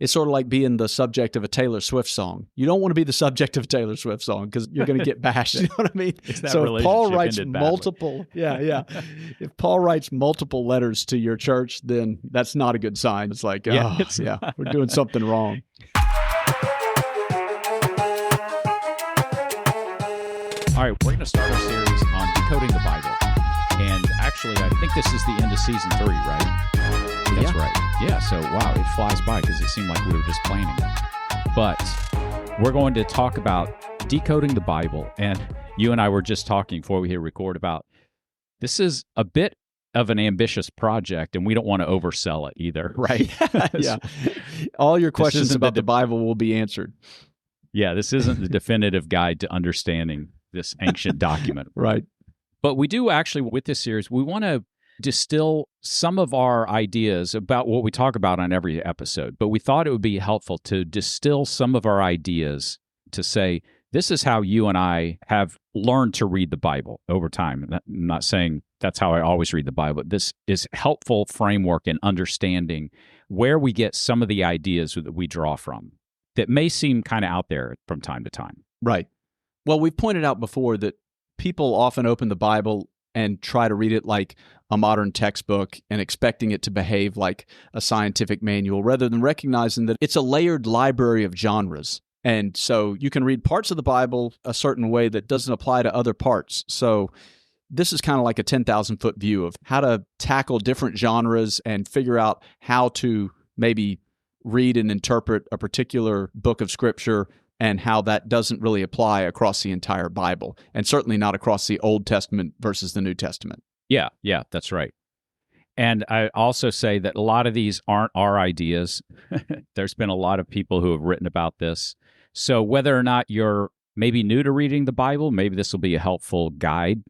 It's sort of like being the subject of a Taylor Swift song. You don't want to be the subject of a Taylor Swift song because you're going to get bashed. You know what I mean? So if Paul writes multiple, if Paul writes multiple letters to your church, then that's not a good sign. It's like, we're doing something wrong. All right, we're going to start our series on decoding the Bible. And actually, I think this is the end of season 3, right? That's right. Yeah, so wow, it flies by because it seemed like we were just planning it. But we're going to talk about decoding the Bible. And you and I were just talking before we hit record about this is a bit of an ambitious project, and we don't want to oversell it either, right? Yeah. All your questions about the Bible will be answered. Yeah, this isn't the definitive guide to understanding this ancient document. Right. But we do actually, with this series, we want to distill some of our ideas about what we talk about on every episode. But we thought it would be helpful to distill some of our ideas to say, this is how you and I have learned to read the Bible over time. I'm not saying that's how I always read the Bible. This is helpful framework in understanding where we get some of the ideas that we draw from that may seem kind of out there from time to time. Right. Well, we've pointed out before that people often open the Bible and try to read it like a modern textbook and expecting it to behave like a scientific manual rather than recognizing that it's a layered library of genres. And so you can read parts of the Bible a certain way that doesn't apply to other parts. So this is kind of like a 10,000-foot view of how to tackle different genres and figure out how to maybe read and interpret a particular book of Scripture and how that doesn't really apply across the entire Bible, and certainly not across the Old Testament versus the New Testament. Yeah, that's right. And I also say that a lot of these aren't our ideas. There's been a lot of people who have written about this. So whether or not you're maybe new to reading the Bible, maybe this will be a helpful guide.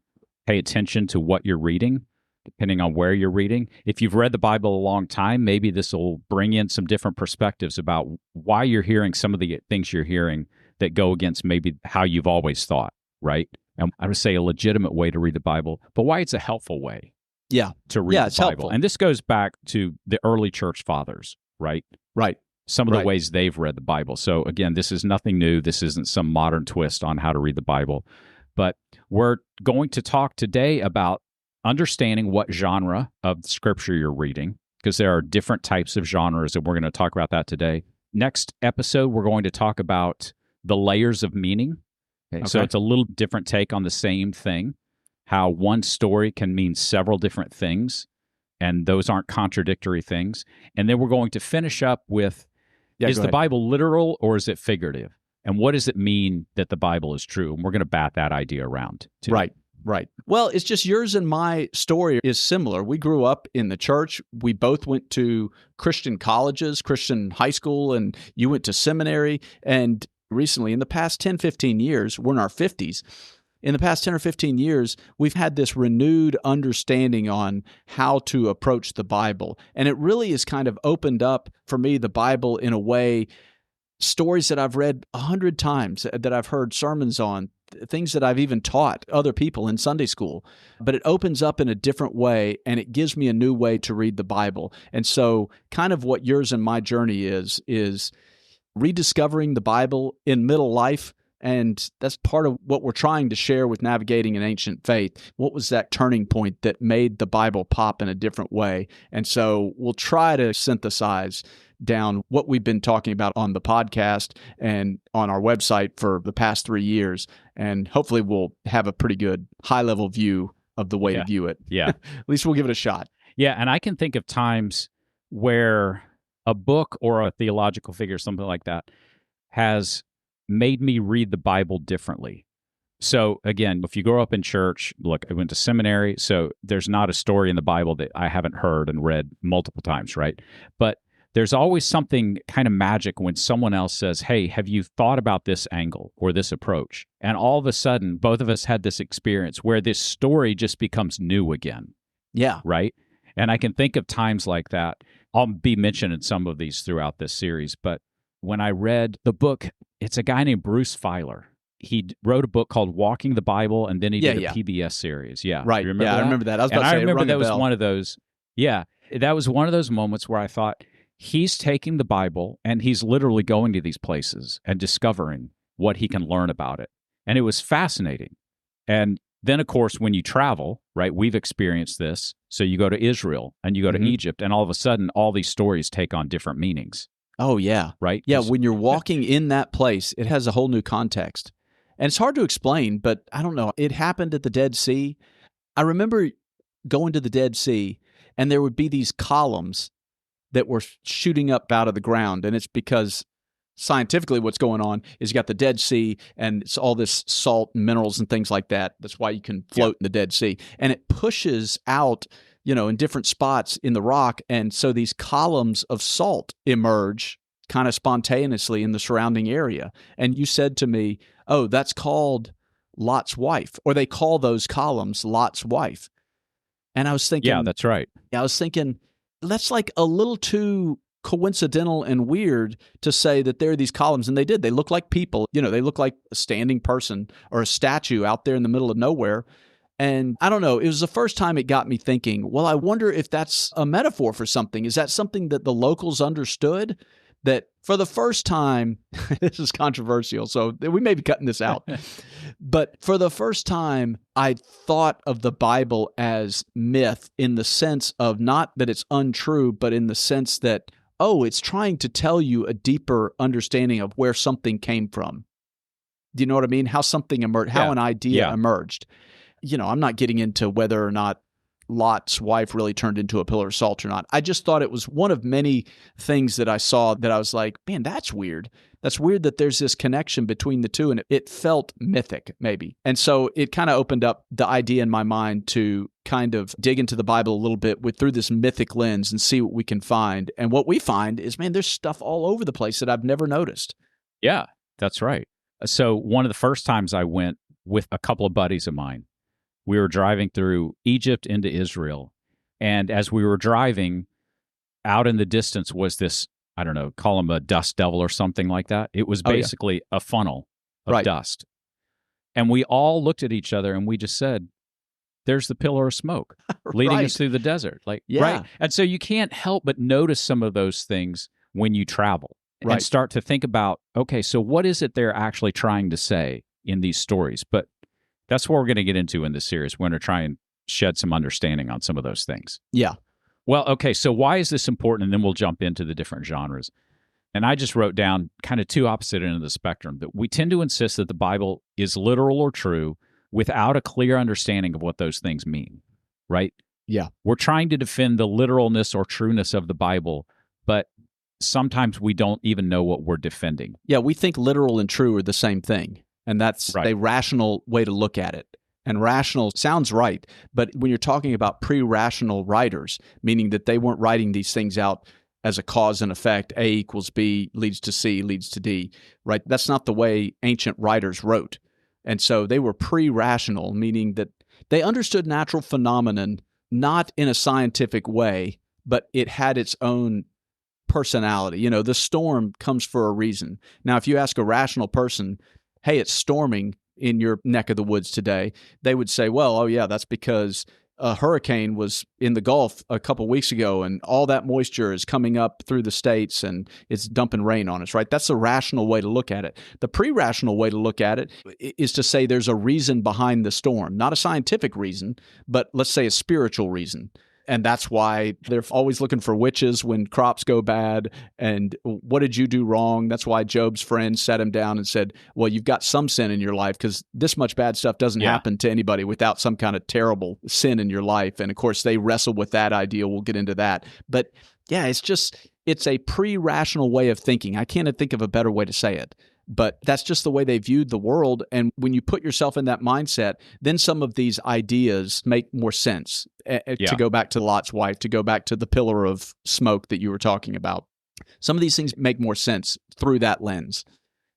Pay attention to what you're reading, depending on where you're reading. If you've read the Bible a long time, maybe this will bring in some different perspectives about why you're hearing some of the things you're hearing that go against maybe how you've always thought, right? And I would say a legitimate way to read the Bible, but why it's a helpful way to read the Bible. Helpful. And this goes back to the early church fathers, right? Right. Some of the ways they've read the Bible. So again, this is nothing new. This isn't some modern twist on how to read the Bible. But we're going to talk today about understanding what genre of Scripture you're reading, because there are different types of genres, and we're going to talk about that today. Next episode, we're going to talk about the layers of meaning. Okay. So it's a little different take on the same thing, how one story can mean several different things, and those aren't contradictory things. And then we're going to finish up with, is the Bible literal or is it figurative? And what does it mean that the Bible is true? And we're going to bat that idea around, too. Right. Well, it's just yours and my story is similar. We grew up in the church. We both went to Christian colleges, Christian high school, and you went to seminary. And recently, in the past 10, 15 years, we're in our 50s. In the past 10 or 15 years, we've had this renewed understanding on how to approach the Bible. And it really has kind of opened up, for me, the Bible in a way, stories that I've read 100 times, that I've heard sermons on, things that I've even taught other people in Sunday school. But it opens up in a different way, and it gives me a new way to read the Bible. And so kind of what yours and my journey is rediscovering the Bible in middle life. And that's part of what we're trying to share with Navigating an Ancient Faith. What was that turning point that made the Bible pop in a different way? And so we'll try to synthesize down what we've been talking about on the podcast and on our website for the past 3 years. And hopefully we'll have a pretty good high-level view of the way to view it. Yeah. At least we'll give it a shot. Yeah, and I can think of times where a book or a theological figure, something like that, has made me read the Bible differently. So again, if you grow up in church, look, I went to seminary, so there's not a story in the Bible that I haven't heard and read multiple times, right? But there's always something kind of magic when someone else says, hey, have you thought about this angle or this approach? And all of a sudden, both of us had this experience where this story just becomes new again. Yeah. Right? And I can think of times like that. I'll be mentioning some of these throughout this series, but when I read the book, it's a guy named Bruce Feiler. He wrote a book called Walking the Bible, and then he did a PBS series. Yeah. Right. Remember that? I remember that. I was about to say, I remember that was one of those, that was one of those moments where I thought, he's taking the Bible and he's literally going to these places and discovering what he can learn about it. And it was fascinating. And then, of course, when you travel, right, we've experienced this. So you go to Israel and you go to Egypt, and all of a sudden, all these stories take on different meanings. Oh, yeah. Right? Yeah, when you're walking in that place, it has a whole new context. And it's hard to explain, but I don't know. It happened at the Dead Sea. I remember going to the Dead Sea, and there would be these columns that were shooting up out of the ground. And it's because scientifically what's going on is you got the Dead Sea and it's all this salt and minerals and things like that. That's why you can float in the Dead Sea. And it pushes out, in different spots in the rock. And so these columns of salt emerge kind of spontaneously in the surrounding area. And you said to me, oh, that's called Lot's wife, or they call those columns Lot's wife. And I was thinking, yeah, that's right. I was thinking, that's like a little too coincidental and weird to say that there are these columns. And they did. They look like people. They look like a standing person or a statue out there in the middle of nowhere. And I don't know. It was the first time it got me thinking, well, I wonder if that's a metaphor for something. Is that something that the locals understood? That for the first time, this is controversial, so we may be cutting this out. But for the first time, I thought of the Bible as myth in the sense of not that it's untrue, but in the sense that, it's trying to tell you a deeper understanding of where something came from. Do you know what I mean? How something emerged, how an idea emerged. I'm not getting into whether or not Lot's wife really turned into a pillar of salt or not. I just thought it was one of many things that I saw that I was like, man, that's weird. That's weird that there's this connection between the two, and it felt mythic, maybe. And so it kind of opened up the idea in my mind to kind of dig into the Bible a little bit through this mythic lens and see what we can find. And what we find is, man, there's stuff all over the place that I've never noticed. Yeah, that's right. So one of the first times I went with a couple of buddies of mine, we were driving through Egypt into Israel. And as we were driving, out in the distance was this, I don't know, call him a dust devil or something like that. It was basically a funnel of dust. And we all looked at each other and we just said, there's the pillar of smoke leading us through the desert. Right. And so you can't help but notice some of those things when you travel and start to think about, okay, so what is it they're actually trying to say in these stories? But that's what we're going to get into in this series. We're going to try and shed some understanding on some of those things. Yeah. Well, okay, so why is this important? And then we'll jump into the different genres. And I just wrote down kind of two opposite ends of the spectrum, that we tend to insist that the Bible is literal or true without a clear understanding of what those things mean, right? Yeah. We're trying to defend the literalness or trueness of the Bible, but sometimes we don't even know what we're defending. Yeah, we think literal and true are the same thing. And that's a rational way to look at it. And rational sounds right, but when you're talking about pre-rational writers, meaning that they weren't writing these things out as a cause and effect, A equals B leads to C leads to D, right? That's not the way ancient writers wrote. And so they were pre-rational, meaning that they understood natural phenomenon not in a scientific way, but it had its own personality. The storm comes for a reason. Now, if you ask a rational person, hey, it's storming in your neck of the woods today, they would say, well, oh yeah, that's because a hurricane was in the Gulf a couple weeks ago and all that moisture is coming up through the states and it's dumping rain on us, right? That's a rational way to look at it. The pre-rational way to look at it is to say there's a reason behind the storm, not a scientific reason, but let's say a spiritual reason. And that's why they're always looking for witches when crops go bad. And what did you do wrong? That's why Job's friend sat him down and said, well, you've got some sin in your life because this much bad stuff doesn't happen to anybody without some kind of terrible sin in your life. And of course, they wrestle with that idea. We'll get into that. But yeah, it's a pre-rational way of thinking. I can't think of a better way to say it. But that's just the way they viewed the world. And when you put yourself in that mindset, then some of these ideas make more sense. To go back to Lot's wife, to go back to the pillar of smoke that you were talking about. Some of these things make more sense through that lens.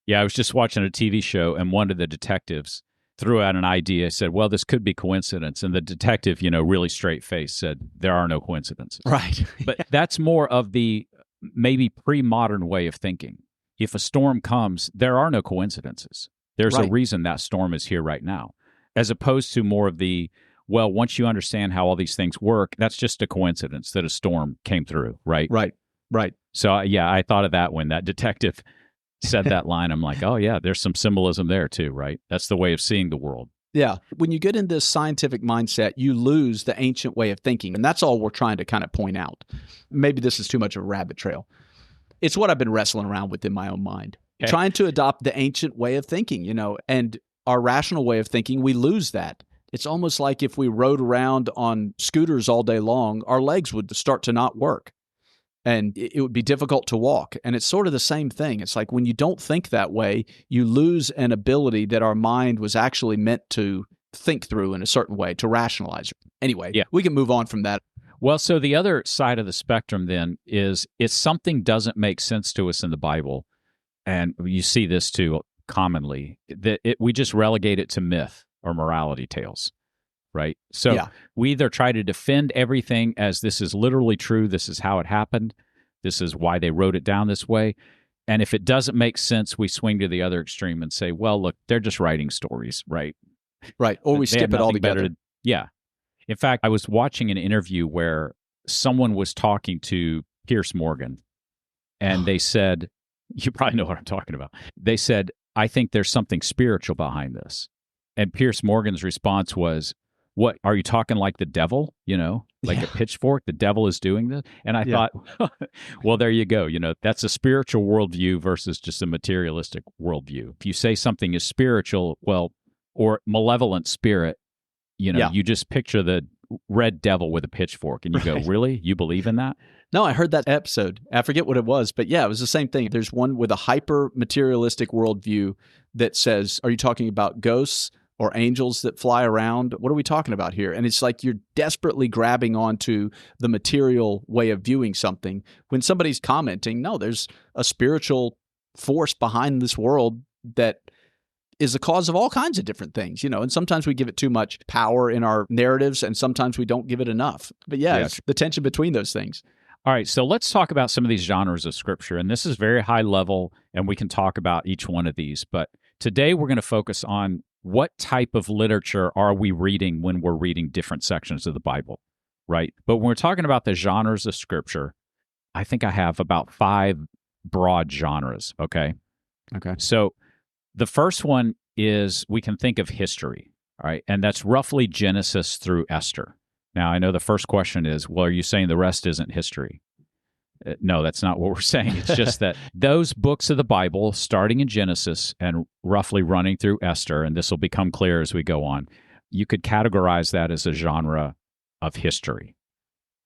Yeah, I was just watching a TV show, and one of the detectives threw out an idea, said, well, this could be coincidence. And the detective, really straight-faced said, there are no coincidences. Right. But that's more of the maybe pre-modern way of thinking. If a storm comes, there are no coincidences. There's a reason that storm is here right now, as opposed to more of the, once you understand how all these things work, that's just a coincidence that a storm came through, right? Right. Right. So, yeah, I thought of that when that detective said that line. I'm like, oh, yeah, there's some symbolism there too, right? That's the way of seeing the world. Yeah. When you get in this scientific mindset, you lose the ancient way of thinking. And that's all we're trying to kind of point out. Maybe this is too much of a rabbit trail. It's what I've been wrestling around with in my own mind. Okay. Trying to adopt the ancient way of thinking, and our rational way of thinking, we lose that. It's almost like if we rode around on scooters all day long, our legs would start to not work. And it would be difficult to walk. And it's sort of the same thing. It's like when you don't think that way, you lose an ability that our mind was actually meant to think through in a certain way, to rationalize. Anyway, Yeah. We can move on from that. Well, so the other side of the spectrum then is if something doesn't make sense to us in the Bible, and you see this too commonly, that we just relegate it to myth or morality tales. Right. So we either try to defend everything as this is literally true. This is how it happened. This is why they wrote it down this way. And if it doesn't make sense, we swing to the other extreme and say, well, look, they're just writing stories. Right. Right. Or we skip it altogether. Yeah. In fact, I was watching an interview where someone was talking to Piers Morgan, and they said, you probably know what I'm talking about. They said, I think there's something spiritual behind this. And Piers Morgan's response was, what, are you talking like the devil, like a pitchfork? The devil is doing this? And I thought, well, there you go. That's a spiritual worldview versus just a materialistic worldview. If you say something is spiritual, or malevolent spirit, you just picture the red devil with a pitchfork and you go, really? You believe in that? No, I heard that episode. I forget what it was, but yeah, it was the same thing. There's one with a hyper materialistic worldview that says, are you talking about ghosts or angels that fly around? What are we talking about here? And it's like you're desperately grabbing onto the material way of viewing something when somebody's commenting, no, there's a spiritual force behind this world that is the cause of all kinds of different things, and sometimes we give it too much power in our narratives and sometimes we don't give it enough. But it's the tension between those things. All right, so let's talk about some of these genres of Scripture. And this is very high level, and we can talk about each one of these. But today we're going to focus on what type of literature are we reading when we're reading different sections of the Bible, right? But when we're talking about the genres of Scripture, I think I have about 5 broad genres, okay? Okay. So the first one is we can think of history, all right? And that's roughly Genesis through Esther. Now, I know the first question is, well, are you saying the rest isn't history? No, that's not what we're saying. It's just that those books of the Bible, starting in Genesis and roughly running through Esther, and this will become clear as we go on, you could categorize that as a genre of history.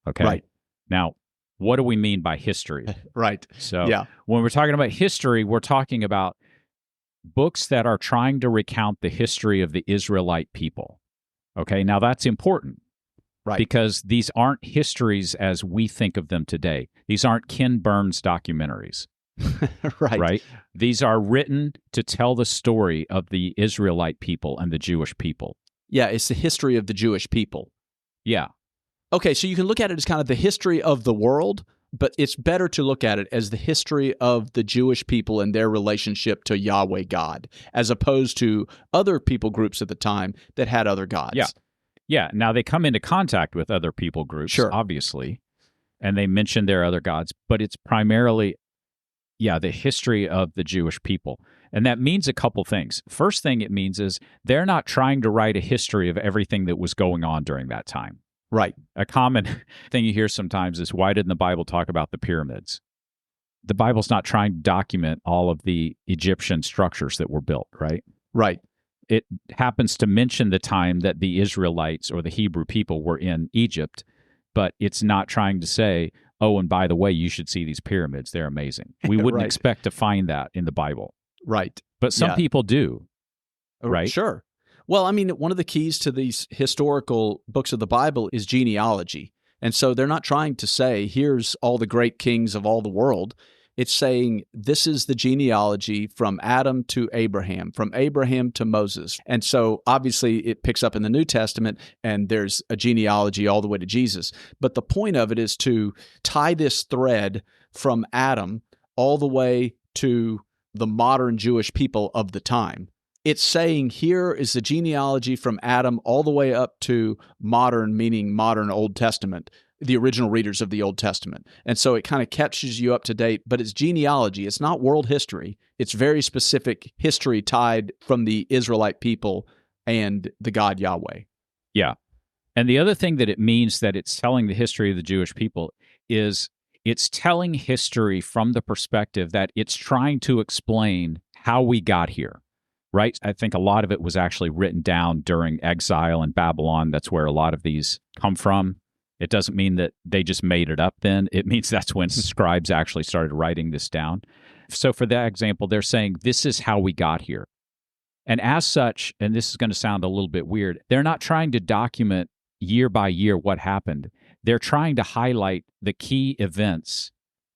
Okay? Right. Now, what do we mean by history? Right. So when we're talking about history, we're talking about books that are trying to recount the history of the Israelite people. Okay? Now, that's important. Right. Because these aren't histories as we think of them today. These aren't Ken Burns documentaries. Right? These are written to tell the story of the Israelite people and the Jewish people. Yeah, it's the history of the Jewish people. Yeah. Okay, so you can look at it as kind of the history of the world, but it's better to look at it as the history of the Jewish people and their relationship to Yahweh God, as opposed to other people groups at the time that had other gods. Yeah. Yeah, now they come into contact with other people groups, obviously, and they mention their other gods, but it's primarily, the history of the Jewish people. And that means a couple things. First thing it means is they're not trying to write a history of everything that was going on during that time. Right. A common thing you hear sometimes is, why didn't the Bible talk about the pyramids? The Bible's not trying to document all of the Egyptian structures that were built, right? Right. It happens to mention the time that the Israelites or the Hebrew people were in Egypt, but it's not trying to say, oh, and by the way, you should see these pyramids. They're amazing. We wouldn't expect to find that in the Bible. Right. But some people do, right? Sure. Well, I mean, one of the keys to these historical books of the Bible is genealogy. And so they're not trying to say, here's all the great kings of all the world. It's saying this is the genealogy from Adam to Abraham, from Abraham to Moses. And so obviously it picks up in the New Testament and there's a genealogy all the way to Jesus. But the point of it is to tie this thread from Adam all the way to the modern Jewish people of the time. It's saying here is the genealogy from Adam all the way up to modern, meaning modern Old Testament the original readers of the Old Testament. And so it kind of catches you up to date, but it's genealogy. It's not world history. It's very specific history tied from the Israelite people and the God Yahweh. Yeah. And the other thing that it means that it's telling the history of the Jewish people is it's telling history from the perspective that it's trying to explain how we got here, right? I think a lot of it was actually written down during exile in Babylon. That's where a lot of these come from. It doesn't mean that they just made it up then. It means that's when scribes actually started writing this down. So for that example, they're saying this is how we got here. And as such, and this is going to sound a little bit weird, they're not trying to document year by year what happened. They're trying to highlight the key events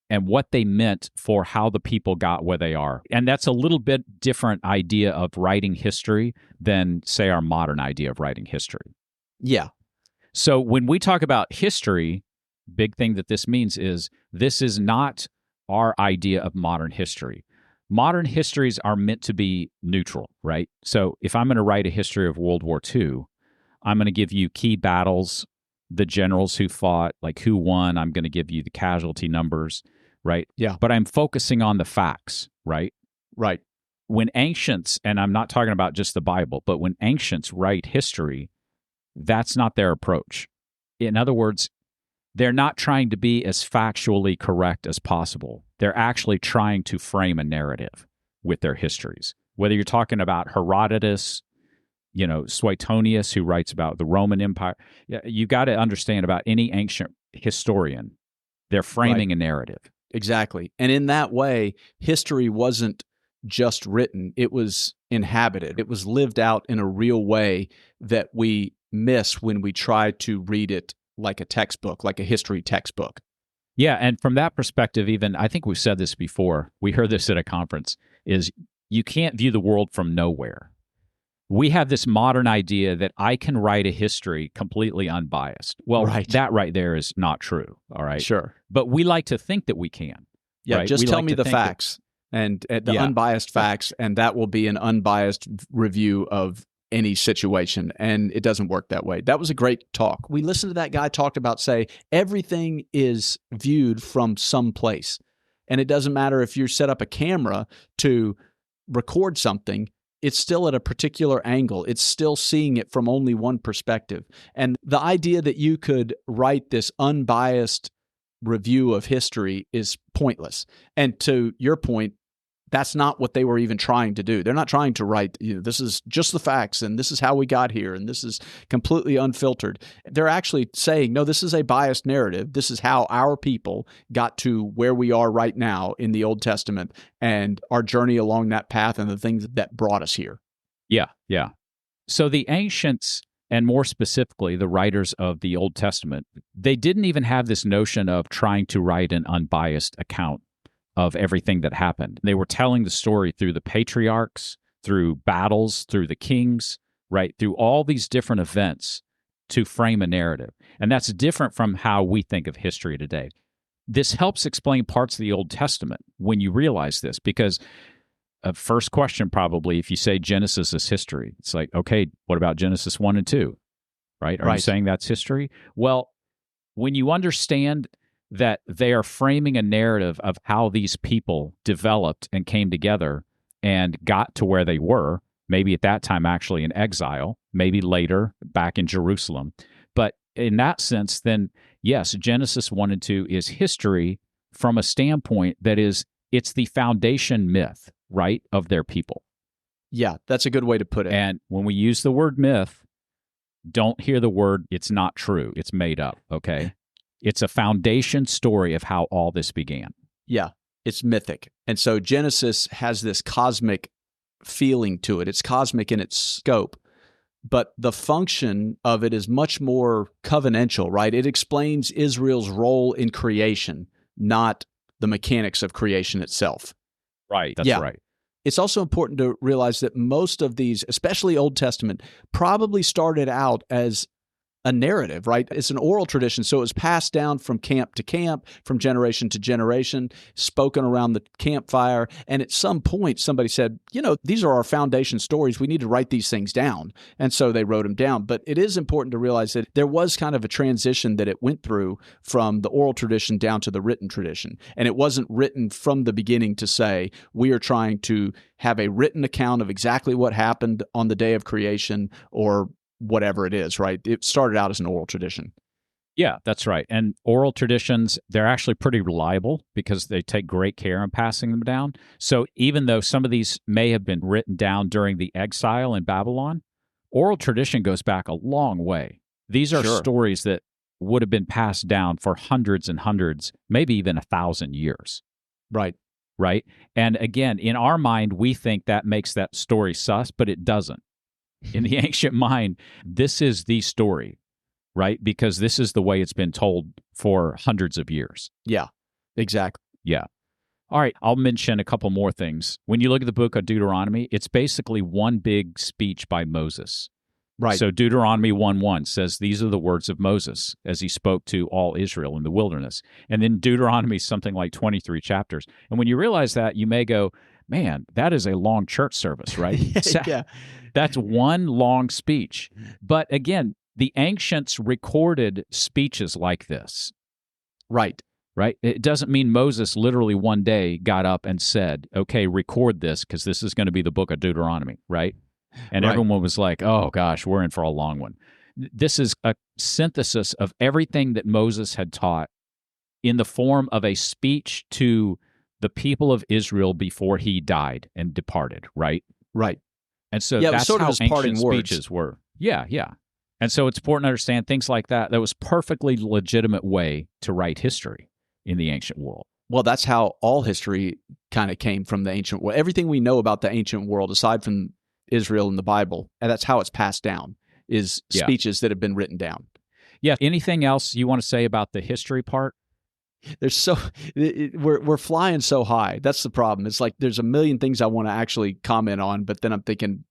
and what they meant for how the people got where they are. And that's a little bit different idea of writing history than, say, our modern idea of writing history. Yeah. So when we talk about history, big thing that this means is this is not our idea of modern history. Modern histories are meant to be neutral, right? So if I'm going to write a history of World War II, I'm going to give you key battles, the generals who fought, like who won. I'm going to give you the casualty numbers, right? Yeah. But I'm focusing on the facts, right? Right. When ancients, and I'm not talking about just the Bible, but when ancients write history, that's not their approach. In other words, they're not trying to be as factually correct as possible. They're actually trying to frame a narrative with their histories. Whether you're talking about Herodotus, Suetonius, who writes about the Roman Empire, you got to understand about any ancient historian, they're framing a narrative. Exactly. And in that way, history wasn't just written, it was inhabited. It was lived out in a real way that we miss when we try to read it like a textbook, like a history textbook. Yeah, and from that perspective, even, I think we've said this before, we heard this at a conference, is you can't view the world from nowhere. We have this modern idea that I can write a history completely unbiased. Well, that right there is not true, all right? Sure. But we like to think that we can. Yeah, right? just tell me the facts and the unbiased facts, and that will be an unbiased review of any situation, and it doesn't work that way. That was a great talk. We listened to that guy talked about, say, everything is viewed from some place, and it doesn't matter if you set up a camera to record something, it's still at a particular angle. It's still seeing it from only one perspective. And the idea that you could write this unbiased review of history is pointless. And to your point, that's not what they were even trying to do. They're not trying to write, this is just the facts, and this is how we got here, and this is completely unfiltered. They're actually saying, no, this is a biased narrative. This is how our people got to where we are right now in the Old Testament and our journey along that path and the things that brought us here. Yeah, yeah. So the ancients, and more specifically, the writers of the Old Testament, they didn't even have this notion of trying to write an unbiased account of everything that happened. They were telling the story through the patriarchs, through battles, through the kings, right? Through all these different events to frame a narrative. And that's different from how we think of history today. This helps explain parts of the Old Testament when you realize this, because a first question probably, if you say Genesis is history, it's like, okay, what about Genesis 1 and 2, right? Are you saying that's history? Well, when you understand that they are framing a narrative of how these people developed and came together and got to where they were, maybe at that time actually in exile, maybe later back in Jerusalem. But in that sense, then, yes, Genesis 1 and 2 is history from a standpoint that is, it's the foundation myth, right, of their people. Yeah, that's a good way to put it. And when we use the word myth, don't hear the word, it's not true, it's made up, okay? It's a foundation story of how all this began. Yeah, it's mythic. And so Genesis has this cosmic feeling to it. It's cosmic in its scope, but the function of it is much more covenantal, right? It explains Israel's role in creation, not the mechanics of creation itself. Right, that's right. It's also important to realize that most of these, especially Old Testament, probably started out as a narrative, right? It's an oral tradition. So it was passed down from camp to camp, from generation to generation, spoken around the campfire. And at some point, somebody said, these are our foundation stories. We need to write these things down. And so they wrote them down. But it is important to realize that there was kind of a transition that it went through from the oral tradition down to the written tradition. And it wasn't written from the beginning to say, we are trying to have a written account of exactly what happened on the day of creation or whatever it is, right? It started out as an oral tradition. Yeah, that's right. And oral traditions, they're actually pretty reliable because they take great care in passing them down. So even though some of these may have been written down during the exile in Babylon, oral tradition goes back a long way. These are stories that would have been passed down for hundreds and hundreds, maybe even 1,000 years. Right. Right? And again, in our mind, we think that makes that story sus, but it doesn't. In the ancient mind, this is the story, right? Because this is the way it's been told for hundreds of years. Yeah, exactly. Yeah. All right, I'll mention a couple more things. When you look at the book of Deuteronomy, it's basically one big speech by Moses. Right. So Deuteronomy 1:1 says, these are the words of Moses as he spoke to all Israel in the wilderness. And then Deuteronomy is something like 23 chapters. And when you realize that, you may go, man, that is a long church service, right? Yeah. That's one long speech. But again, the ancients recorded speeches like this. Right. Right? It doesn't mean Moses literally one day got up and said, okay, record this because this is going to be the book of Deuteronomy, right? And everyone was like, oh gosh, we're in for a long one. This is a synthesis of everything that Moses had taught in the form of a speech to the people of Israel before he died and departed, right? Right. And so that's how of his ancient speeches were. Yeah, yeah. And so it's important to understand things like that. That was perfectly legitimate way to write history in the ancient world. Well, that's how all history kind of came from the ancient world. Everything we know about the ancient world, aside from Israel and the Bible, and that's how it's passed down, is speeches that have been written down. Yeah. Anything else you want to say about the history part? We're flying so high. That's the problem. It's like there's a million things I want to actually comment on, but then I'm thinking,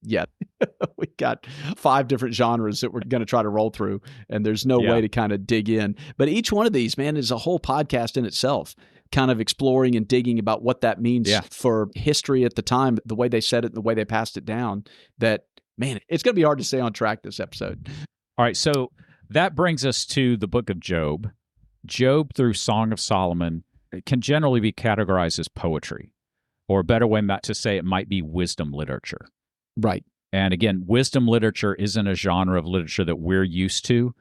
we got 5 different genres that we're going to try to roll through, and there's no way to kind of dig in. But each one of these, man, is a whole podcast in itself, kind of exploring and digging about what that means for history at the time, the way they said it, the way they passed it down. That, man, it's going to be hard to stay on track this episode. All right, so that brings us to the book of Job. Job through Song of Solomon can generally be categorized as poetry, or a better way to say it might be wisdom literature. Right. And again, wisdom literature isn't a genre of literature that we're used to.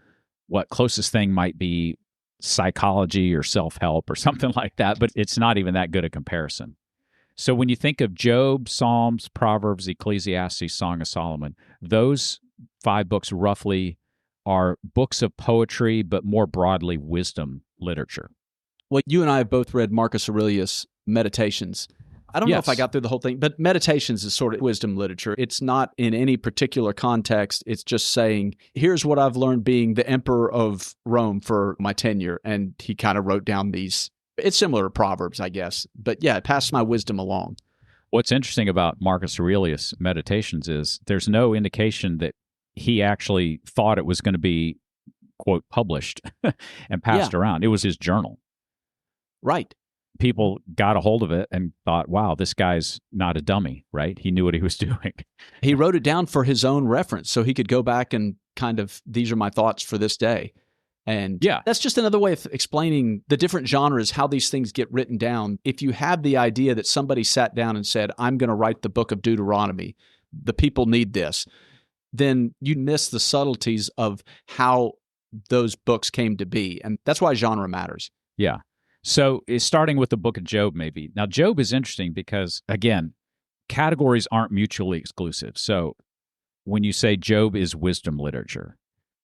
What closest thing might be psychology or self-help or something like that, but it's not even that good a comparison. So when you think of Job, Psalms, Proverbs, Ecclesiastes, Song of Solomon, those 5 books roughly are books of poetry, but more broadly wisdom literature. Well, you and I have both read Marcus Aurelius' Meditations. I don't know if I got through the whole thing, but Meditations is sort of wisdom literature. It's not in any particular context. It's just saying, here's what I've learned being the emperor of Rome for my tenure. And he kind of wrote down these. It's similar to Proverbs, I guess. But yeah, it passed my wisdom along. What's interesting about Marcus Aurelius' Meditations is there's no indication that he actually thought it was going to be, quote, published and passed around. It was his journal. Right. People got a hold of it and thought, wow, this guy's not a dummy, right? He knew what he was doing. He wrote it down for his own reference so he could go back and kind of, these are my thoughts for this day. And that's just another way of explaining the different genres, how these things get written down. If you have the idea that somebody sat down and said, I'm going to write the book of Deuteronomy, the people need this, then you miss the subtleties of how those books came to be. And that's why genre matters. Yeah. So starting with the book of Job, maybe. Now, Job is interesting because, again, categories aren't mutually exclusive. So when you say Job is wisdom literature,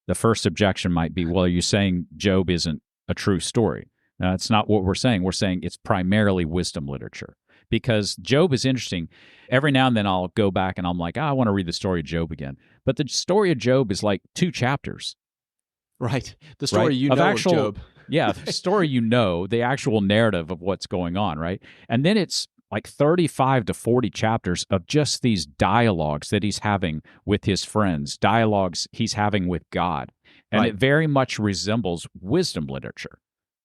the first objection might be, well, are you saying Job isn't a true story? Now, that's not what we're saying. We're saying it's primarily wisdom literature. Because Job is interesting. Every now and then I'll go back and I'm like, I want to read the story of Job again. But the story of Job is like 2 chapters. Right. The story of Job. Yeah, the story the actual narrative of what's going on, right? And then it's like 35 to 40 chapters of just these dialogues that he's having with his friends, dialogues he's having with God. And it very much resembles wisdom literature.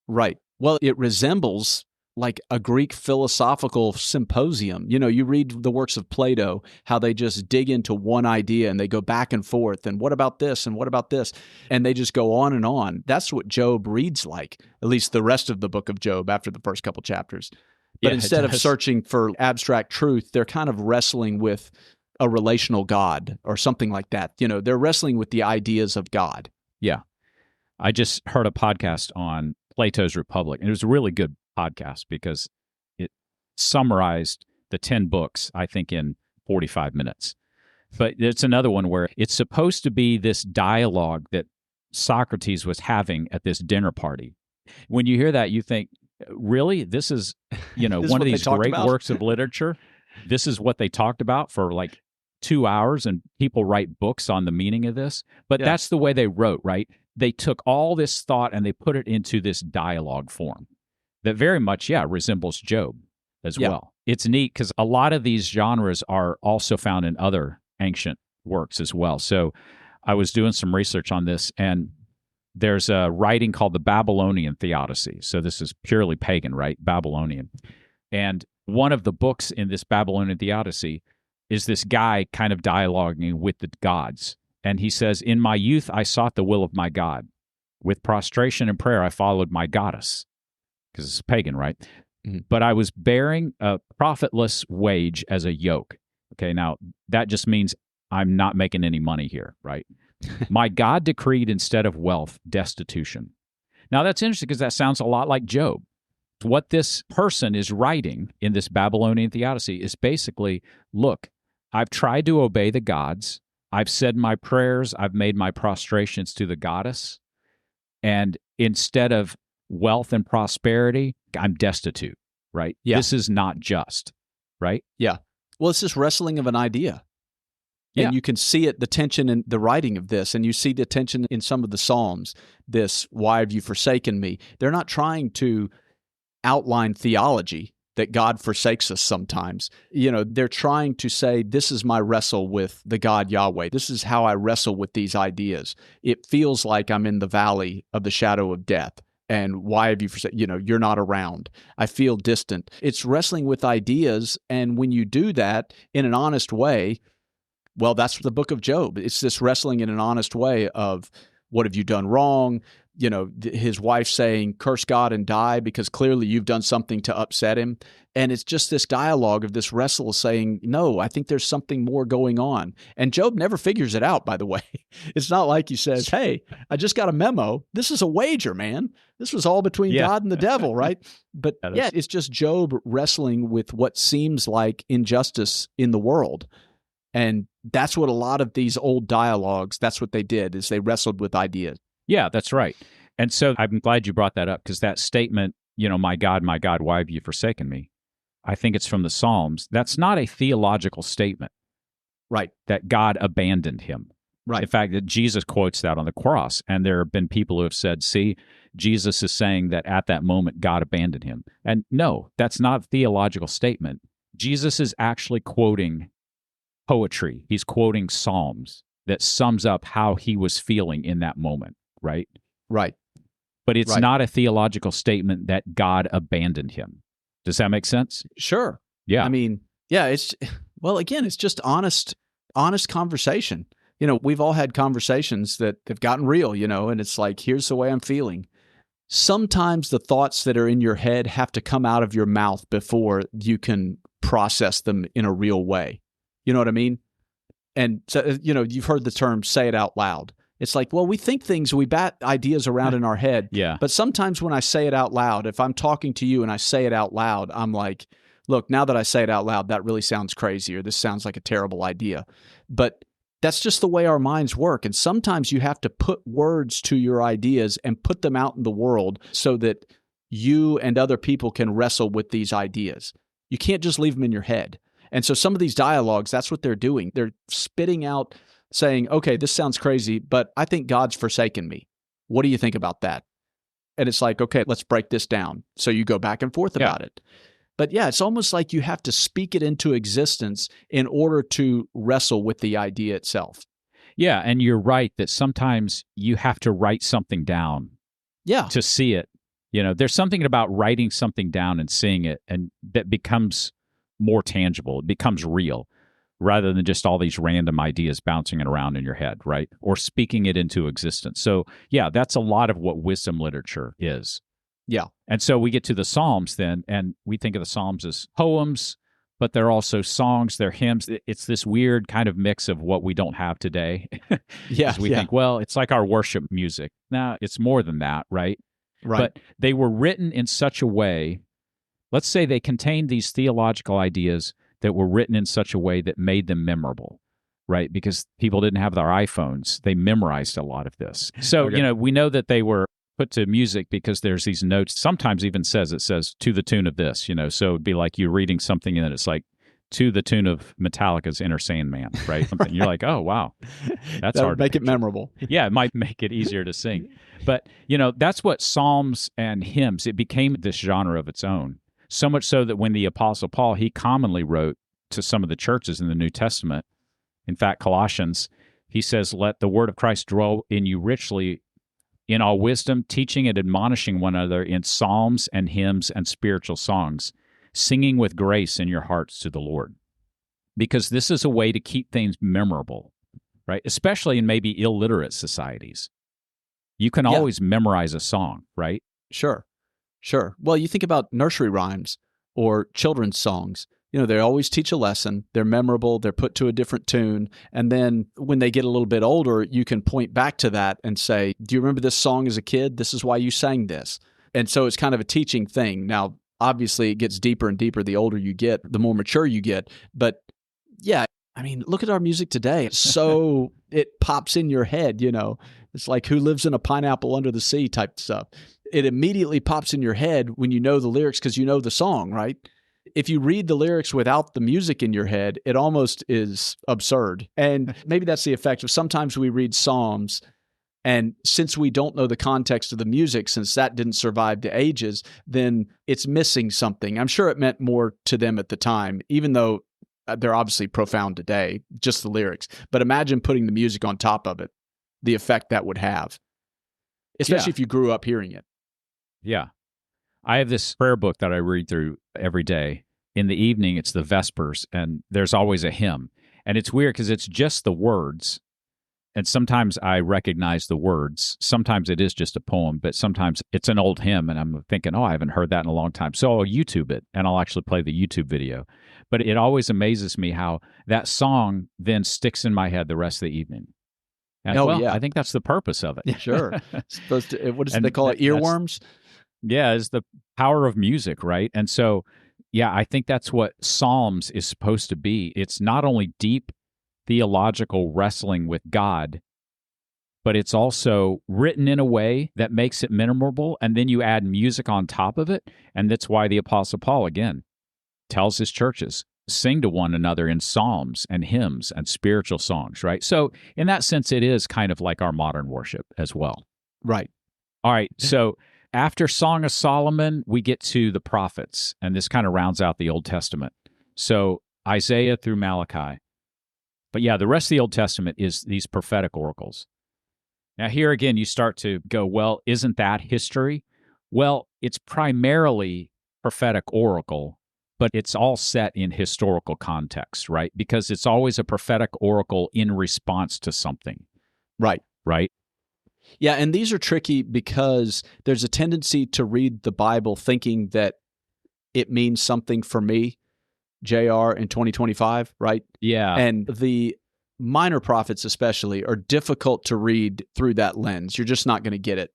Right. Well, it resembles like a Greek philosophical symposium. You know, you read the works of Plato, how they just dig into one idea and they go back and forth. And what about this? And what about this? And they just go on and on. That's what Job reads like, at least the rest of the book of Job after the first couple chapters. But instead of searching for abstract truth, they're kind of wrestling with a relational God or something like that. You know, they're wrestling with the ideas of God. Yeah. I just heard a podcast on Plato's Republic, and it was a really good podcast because it summarized the 10 books, I think, in 45 minutes. But it's another one where it's supposed to be this dialogue that Socrates was having at this dinner party. When you hear that, you think, really? This is, one of these great works of literature? This is what they talked about for like 2 hours, and people write books on the meaning of this? But that's the way they wrote, right? They took all this thought and they put it into this dialogue form that very much, resembles Job as well. It's neat because a lot of these genres are also found in other ancient works as well. So I was doing some research on this, and there's a writing called the Babylonian Theodicy. So this is purely pagan, right? Babylonian. And one of the books in this Babylonian Theodicy is this guy kind of dialoguing with the gods. And he says, "In my youth, I sought the will of my God. With prostration and prayer, I followed my goddess." Because it's pagan, right? Mm-hmm. "But I was bearing a profitless wage as a yoke." Okay, now that just means I'm not making any money here, right? "My God decreed instead of wealth, destitution." Now that's interesting because that sounds a lot like Job. What this person is writing in this Babylonian Theodicy is basically, look, I've tried to obey the gods. I've said my prayers. I've made my prostrations to the goddess. And instead of wealth and prosperity, I'm destitute, right? Yeah. This is not just, right? Yeah. Well, it's this wrestling of an idea. And you can see it, the tension in the writing of this, and you see the tension in some of the Psalms, this, "Why have you forsaken me?" They're not trying to outline theology, that God forsakes us sometimes. They're trying to say, this is my wrestle with the God Yahweh. This is how I wrestle with these ideas. It feels like I'm in the valley of the shadow of death. And why have you forsaken, you're not around. I feel distant. It's wrestling with ideas. And when you do that in an honest way, well, that's the book of Job. It's this wrestling in an honest way of, what have you done wrong? His wife saying, "Curse God and die," because clearly you've done something to upset him. And it's just this dialogue of this wrestle saying, no, I think there's something more going on. And Job never figures it out, by the way. It's not like he says, "Hey, I just got a memo. This is a wager, man. This was all between God and the devil," right? But it's just Job wrestling with what seems like injustice in the world. And that's what a lot of these old dialogues, that's what they did, is they wrestled with ideas. Yeah, that's right. And so I'm glad you brought that up, because that statement, my God, why have you forsaken me?" I think it's from the Psalms. That's not a theological statement. Right. That God abandoned him. Right. In fact, that Jesus quotes that on the cross. And there have been people who have said, see, Jesus is saying that at that moment, God abandoned him. And no, that's not a theological statement. Jesus is actually quoting poetry. He's quoting Psalms that sums up how he was feeling in that moment. Right? Right. But it's not a theological statement that God abandoned him. Does that make sense? Sure. Yeah. I mean, it's just honest conversation. We've all had conversations that have gotten real, and it's like, here's the way I'm feeling. Sometimes the thoughts that are in your head have to come out of your mouth before you can process them in a real way. You know what I mean? And so, you've heard the term "say it out loud." It's like, well, we think things, we bat ideas around in our head. Yeah. But sometimes when I say it out loud, if I'm talking to you and I say it out loud, I'm like, look, now that I say it out loud, that really sounds crazy, or this sounds like a terrible idea. But that's just the way our minds work. And sometimes you have to put words to your ideas and put them out in the world so that you and other people can wrestle with these ideas. You can't just leave them in your head. And so some of these dialogues, that's what they're doing. They're spitting out, saying, okay, this sounds crazy, but I think God's forsaken me. What do you think about that? And it's like, okay, let's break this down. So you go back and forth about it. But it's almost like you have to speak it into existence in order to wrestle with the idea itself. Yeah, and you're right that sometimes you have to write something down Yeah. to see it. There's something about writing something down and seeing it, and that becomes more tangible. It becomes real rather than just all these random ideas bouncing around in your head, right? Or speaking it into existence. So, yeah, that's a lot of what wisdom literature is. Yeah. And so we get to the Psalms then, and we think of the Psalms as poems, but they're also songs, they're hymns. It's this weird kind of mix of what we don't have today. Yeah. Because we think, well, it's like our worship music. Now, it's more than that, right? Right. But they were written in such a way, let's say they contained these theological ideas that were written in such a way that made them memorable, right? Because people didn't have their iPhones. They memorized a lot of this. So, Okay. we know that they were put to music because there's these notes, sometimes even it says to the tune of this, so it'd be like you reading something and it's like to the tune of Metallica's Inner Sandman, right? Something you're like, oh, wow, that's that hard would make to it picture. memorable. Yeah, it might make it easier to sing. But, that's what Psalms and hymns, it became this genre of its own. So much so that when the Apostle Paul, he commonly wrote to some of the churches in the New Testament, in fact, Colossians, he says, let the word of Christ dwell in you richly in all wisdom, teaching and admonishing one another in psalms and hymns and spiritual songs, singing with grace in your hearts to the Lord. Because this is a way to keep things memorable, right? Especially in maybe illiterate societies. You can always memorize a song, right? Sure. Well, you think about nursery rhymes or children's songs. They always teach a lesson. They're memorable. They're put to a different tune. And then when they get a little bit older, you can point back to that and say, do you remember this song as a kid? This is why you sang this. And so it's kind of a teaching thing. Now, obviously, it gets deeper and deeper the older you get, the more mature you get. But yeah, look at our music today. It's so it pops in your head, It's like who lives in a pineapple under the sea type stuff. It immediately pops in your head when you know the lyrics because you know the song, right? If you read the lyrics without the music in your head, it almost is absurd. And maybe that's the effect of sometimes we read Psalms, and since we don't know the context of the music, since that didn't survive the ages, then it's missing something. I'm sure it meant more to them at the time, even though they're obviously profound today, just the lyrics. But imagine putting the music on top of it, the effect that would have, especially if you grew up hearing it. Yeah. I have this prayer book that I read through every day. In the evening, it's the Vespers, and there's always a hymn. And it's weird because it's just the words. And sometimes I recognize the words. Sometimes it is just a poem, but sometimes it's an old hymn, and I'm thinking, oh, I haven't heard that in a long time. So I'll YouTube it, and I'll actually play the YouTube video. But it always amazes me how that song then sticks in my head the rest of the evening. And, I think that's the purpose of it. Yeah, sure. Supposed to, what is it they call it? Earworms? Yeah, it's the power of music, right? And so, yeah, I think that's what Psalms is supposed to be. It's not only deep theological wrestling with God, but it's also written in a way that makes it memorable, and then you add music on top of it, and that's why the Apostle Paul, again, tells his churches, sing to one another in psalms and hymns and spiritual songs, right? So in that sense, it is kind of like our modern worship as well. Right. All right, so after Song of Solomon, we get to the prophets, and this kind of rounds out the Old Testament. So Isaiah through Malachi. But yeah, the rest of the Old Testament is these prophetic oracles. Now here again, you start to go, well, isn't that history? Well, it's primarily prophetic oracle, but it's all set in historical context, right? Because it's always a prophetic oracle in response to something. Right. Right? Yeah, and these are tricky because there's a tendency to read the Bible thinking that it means something for me, JR, in 2025, right? Yeah. And the minor prophets especially are difficult to read through that lens. You're just not going to get it,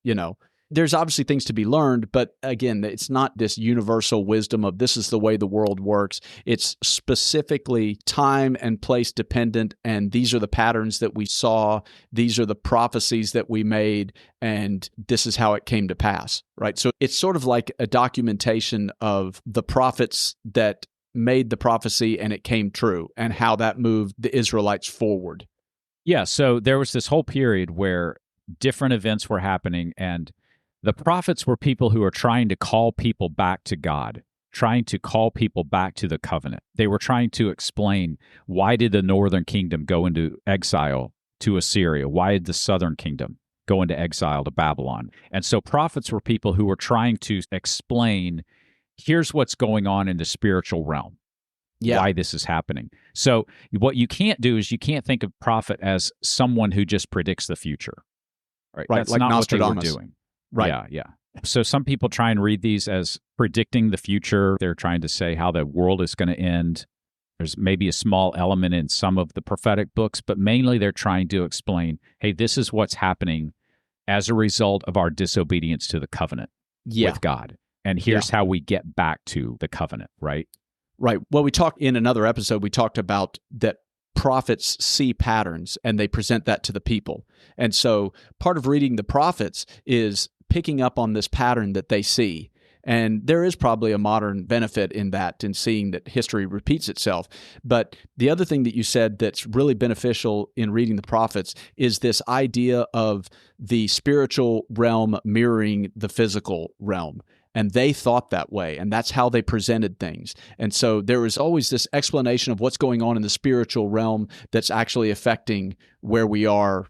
There's obviously things to be learned, but again, it's not this universal wisdom of this is the way the world works. It's specifically time and place dependent, and these are the patterns that we saw. These are the prophecies that we made, and this is how it came to pass, right? So it's sort of like a documentation of the prophets that made the prophecy and it came true, and how that moved the Israelites forward. Yeah, so there was this whole period where different events were happening, and the prophets were people who are trying to call people back to God, trying to call people back to the covenant. They were trying to explain, why did the northern kingdom go into exile to Assyria? Why did the southern kingdom go into exile to Babylon? And so prophets were people who were trying to explain, here's what's going on in the spiritual realm, why this is happening. So what you can't do is you can't think of prophet as someone who just predicts the future. Right? That's like not Nostradamus. what they were doing. Right. Yeah. So some people try and read these as predicting the future. They're trying to say how the world is going to end. There's maybe a small element in some of the prophetic books, but mainly they're trying to explain, hey, this is what's happening as a result of our disobedience to the covenant with God. And here's how we get back to the covenant, right? Right. Well, we talked in another episode, we talked about that prophets see patterns and they present that to the people. And so part of reading the prophets is picking up on this pattern that they see. And there is probably a modern benefit in that, in seeing that history repeats itself. But the other thing that you said that's really beneficial in reading the prophets is this idea of the spiritual realm mirroring the physical realm. And they thought that way, and that's how they presented things. And so there was always this explanation of what's going on in the spiritual realm that's actually affecting where we are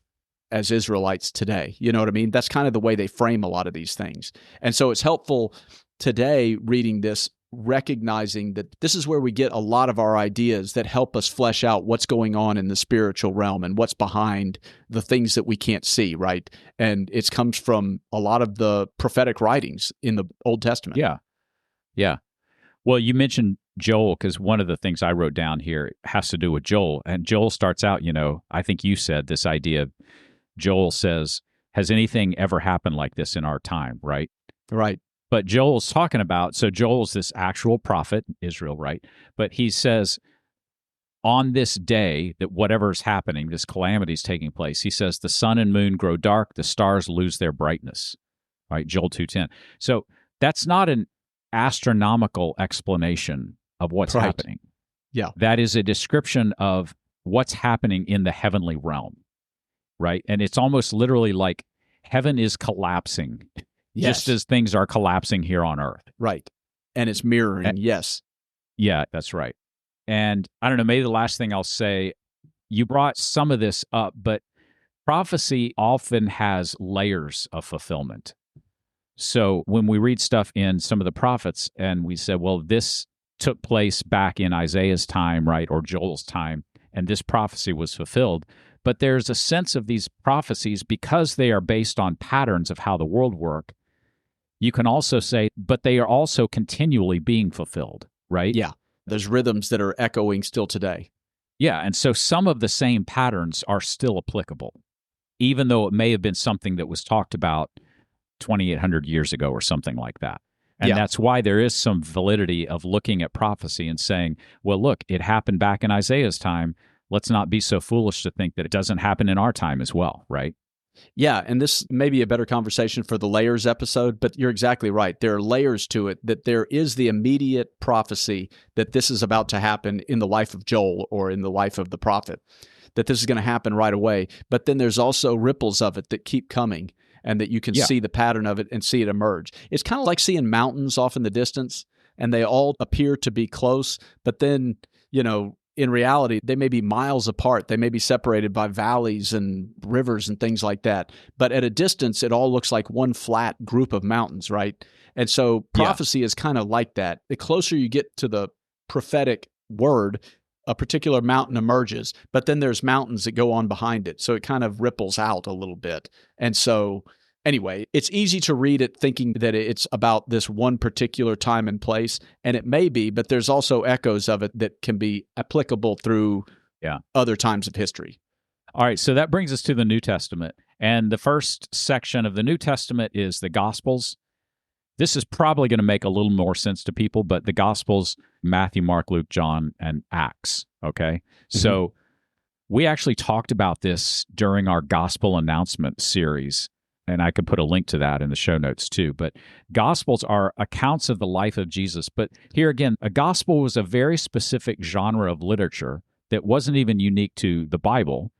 as Israelites today. You know what I mean? That's kind of the way they frame a lot of these things. And so it's helpful today reading this, recognizing that this is where we get a lot of our ideas that help us flesh out what's going on in the spiritual realm and what's behind the things that we can't see, right? And it comes from a lot of the prophetic writings in the Old Testament. Yeah. Well, you mentioned Joel, because one of the things I wrote down here has to do with Joel. And Joel starts out, I think you said this idea. Joel says, has anything ever happened like this in our time, right? Right. But Joel's talking about, so Joel's this actual prophet, Israel, right? But he says, on this day that whatever's happening, this calamity is taking place, he says, the sun and moon grow dark, the stars lose their brightness, right? Joel 2:10. So that's not an astronomical explanation of what's happening. Yeah. That is a description of what's happening in the heavenly realm, right? And it's almost literally like heaven is collapsing. Just as things are collapsing here on earth. Right. And it's mirroring, yes. Yeah, that's right. And I don't know, maybe the last thing I'll say, you brought some of this up, but prophecy often has layers of fulfillment. So when we read stuff in some of the prophets and we said, well, this took place back in Isaiah's time, right, or Joel's time, and this prophecy was fulfilled. But there's a sense of these prophecies, because they are based on patterns of how the world works. You can also say, but they are also continually being fulfilled, right? Yeah. There's rhythms that are echoing still today. Yeah. And so some of the same patterns are still applicable, even though it may have been something that was talked about 2,800 years ago or something like that. And that's why there is some validity of looking at prophecy and saying, well, look, it happened back in Isaiah's time. Let's not be so foolish to think that it doesn't happen in our time as well, right? Yeah, and this may be a better conversation for the layers episode, but you're exactly right. There are layers to it, that there is the immediate prophecy that this is about to happen in the life of Joel or in the life of the prophet, that this is going to happen right away. But then there's also ripples of it that keep coming and that you can see the pattern of it and see it emerge. It's kind of like seeing mountains off in the distance, and they all appear to be close, but then, in reality, they may be miles apart. They may be separated by valleys and rivers and things like that. But at a distance, it all looks like one flat group of mountains, right? And so prophecy is kind of like that. The closer you get to the prophetic word, a particular mountain emerges, but then there's mountains that go on behind it. So it kind of ripples out a little bit. And so anyway, it's easy to read it thinking that it's about this one particular time and place, and it may be, but there's also echoes of it that can be applicable through other times of history. All right, so that brings us to the New Testament. And the first section of the New Testament is the Gospels. This is probably going to make a little more sense to people, but the Gospels, Matthew, Mark, Luke, John, and Acts, okay? Mm-hmm. So we actually talked about this during our Gospel Announcement series, and I could put a link to that in the show notes too. But Gospels are accounts of the life of Jesus. But here again, a gospel was a very specific genre of literature that wasn't even unique to the Bible,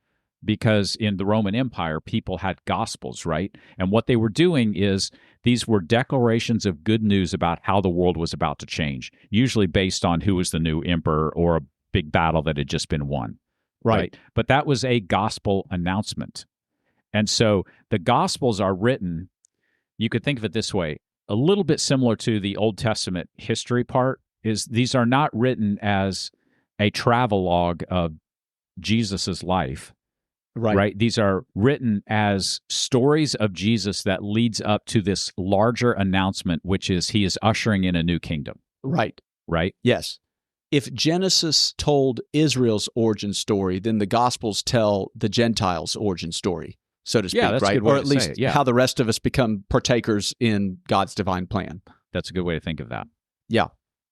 because in the Roman Empire, people had gospels, right? And what they were doing is these were declarations of good news about how the world was about to change, usually based on who was the new emperor or a big battle that had just been won. Right. But that was a gospel announcement. And so the Gospels are written, you could think of it this way, a little bit similar to the Old Testament history part, is these are not written as a travelogue of Jesus's life. Right. These are written as stories of Jesus that leads up to this larger announcement, which is he is ushering in a new kingdom. Right. Right? Yes. If Genesis told Israel's origin story, then the Gospels tell the Gentiles' origin story, so to speak, that's right? a good way or to at least say it. Yeah. how the rest of us become partakers in God's divine plan. That's a good way to think of that. Yeah.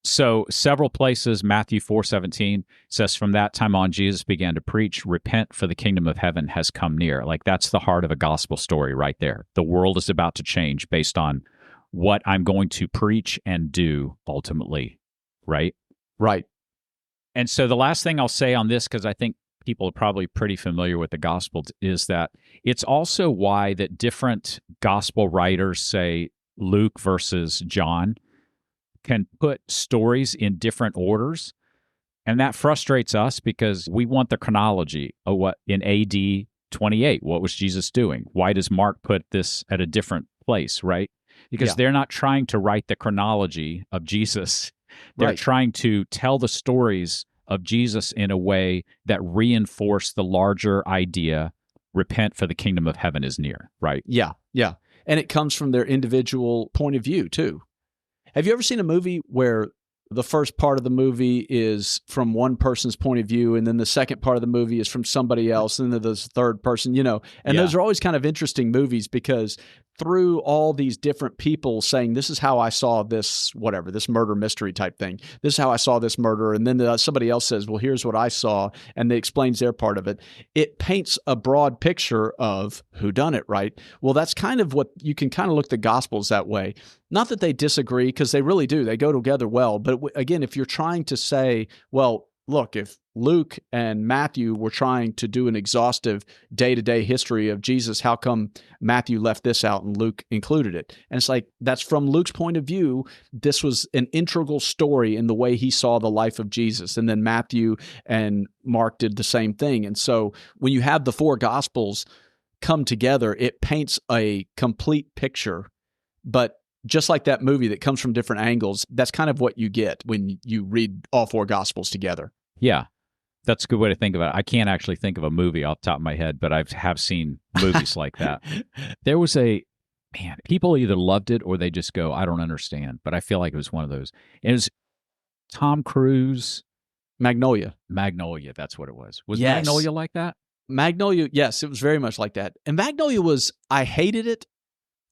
So several places, Matthew 4:17 says, from that time on, Jesus began to preach, repent, for the kingdom of heaven has come near. Like that's the heart of a gospel story right there. The world is about to change based on what I'm going to preach and do ultimately, right? Right. And so the last thing I'll say on this, because I think people are probably pretty familiar with the gospel, is that it's also why that different gospel writers, say Luke versus John, can put stories in different orders. And that frustrates us because we want the chronology of what in AD 28, what was Jesus doing? Why does Mark put this at a different place, right? Because they're not trying to write the chronology of Jesus. They're trying to tell the stories of Jesus in a way that reinforce the larger idea, repent for the kingdom of heaven is near, right? Yeah. And it comes from their individual point of view, too. Have you ever seen a movie where the first part of the movie is from one person's point of view, and then the second part of the movie is from somebody else, and then there's a third person, and those are always kind of interesting movies because through all these different people saying, this is how I saw this, whatever, this murder mystery type thing. This is how I saw this murder. And then somebody else says, well, here's what I saw. And they explains their part of it. It paints a broad picture of who done it, right? Well, that's kind of what you can kind of look the Gospels that way. Not that they disagree, because they really do. They go together well. But again, if you're trying to say, well, look, if Luke and Matthew were trying to do an exhaustive day-to-day history of Jesus, how come Matthew left this out and Luke included it? And it's like, that's from Luke's point of view. This was an integral story in the way he saw the life of Jesus. And then Matthew and Mark did the same thing. And so when you have the four Gospels come together, it paints a complete picture. But just like that movie that comes from different angles, that's kind of what you get when you read all four Gospels together. Yeah, that's a good way to think about it. I can't actually think of a movie off the top of my head, but I have seen movies like that. There was people either loved it or they just go, I don't understand. But I feel like it was one of those. It was Tom Cruise. Magnolia, that's what it was. Was Magnolia like that? Magnolia, yes, it was very much like that. And Magnolia I hated it.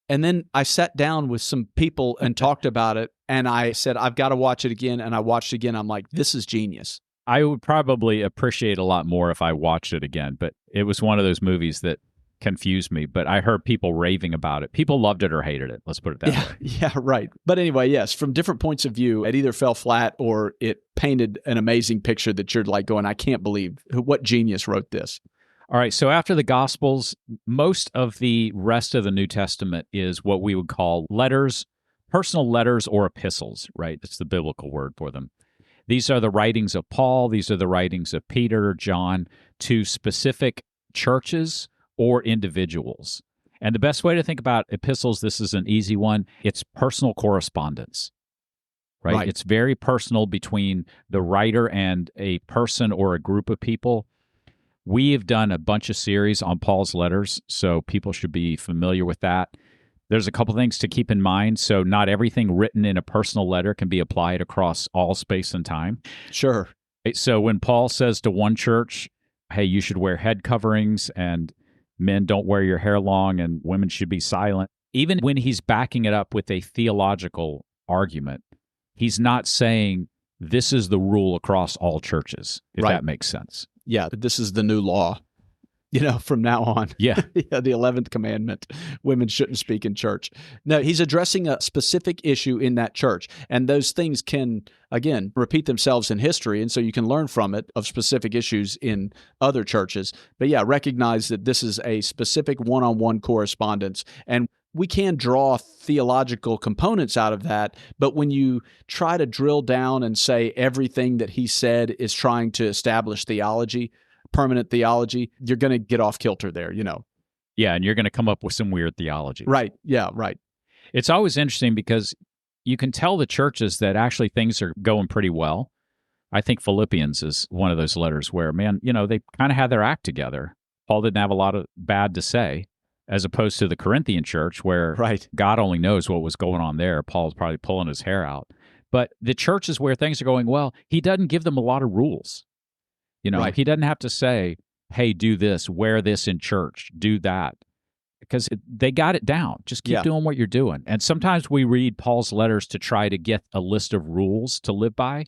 And then I sat down with some people and talked about it, and I said, I've got to watch it again. And I watched it again. I'm like, this is genius. I would probably appreciate a lot more if I watched it again, but it was one of those movies that confused me. But I heard people raving about it. People loved it or hated it. Let's put it that way. Yeah, right. But anyway, yes, from different points of view, it either fell flat or it painted an amazing picture that you're like going, I can't believe what genius wrote this. All right, so after the Gospels, most of the rest of the New Testament is what we would call letters, personal letters or epistles, right? It's the biblical word for them. These are the writings of Paul. These are the writings of Peter, John, to specific churches or individuals. And the best way to think about epistles, this is an easy one, it's personal correspondence, right? It's very personal between the writer and a person or a group of people. We have done a bunch of series on Paul's letters, so people should be familiar with that. There's a couple things to keep in mind. So not everything written in a personal letter can be applied across all space and time. Sure. So when Paul says to one church, hey, you should wear head coverings and men don't wear your hair long and women should be silent, even when he's backing it up with a theological argument, he's not saying this is the rule across all churches, if that makes sense. Yeah, this is the new law, from now on. Yeah. The 11th commandment, women shouldn't speak in church. No, he's addressing a specific issue in that church. And those things can, again, repeat themselves in history. And so you can learn from it of specific issues in other churches. But yeah, recognize that this is a specific one-on-one correspondence. And we can draw theological components out of that, but when you try to drill down and say everything that he said is trying to establish theology, permanent theology, you're going to get off kilter there, Yeah, and you're going to come up with some weird theology. Right. Yeah, right. It's always interesting because you can tell the churches that actually things are going pretty well. I think Philippians is one of those letters where, man, they kind of had their act together. Paul didn't have a lot of bad to say, as opposed to the Corinthian church where God only knows what was going on there. Paul's probably pulling his hair out. But the churches where things are going well, he doesn't give them a lot of rules. He doesn't have to say, hey, do this, wear this in church, do that. Because they got it down. Just keep doing what you're doing. And sometimes we read Paul's letters to try to get a list of rules to live by,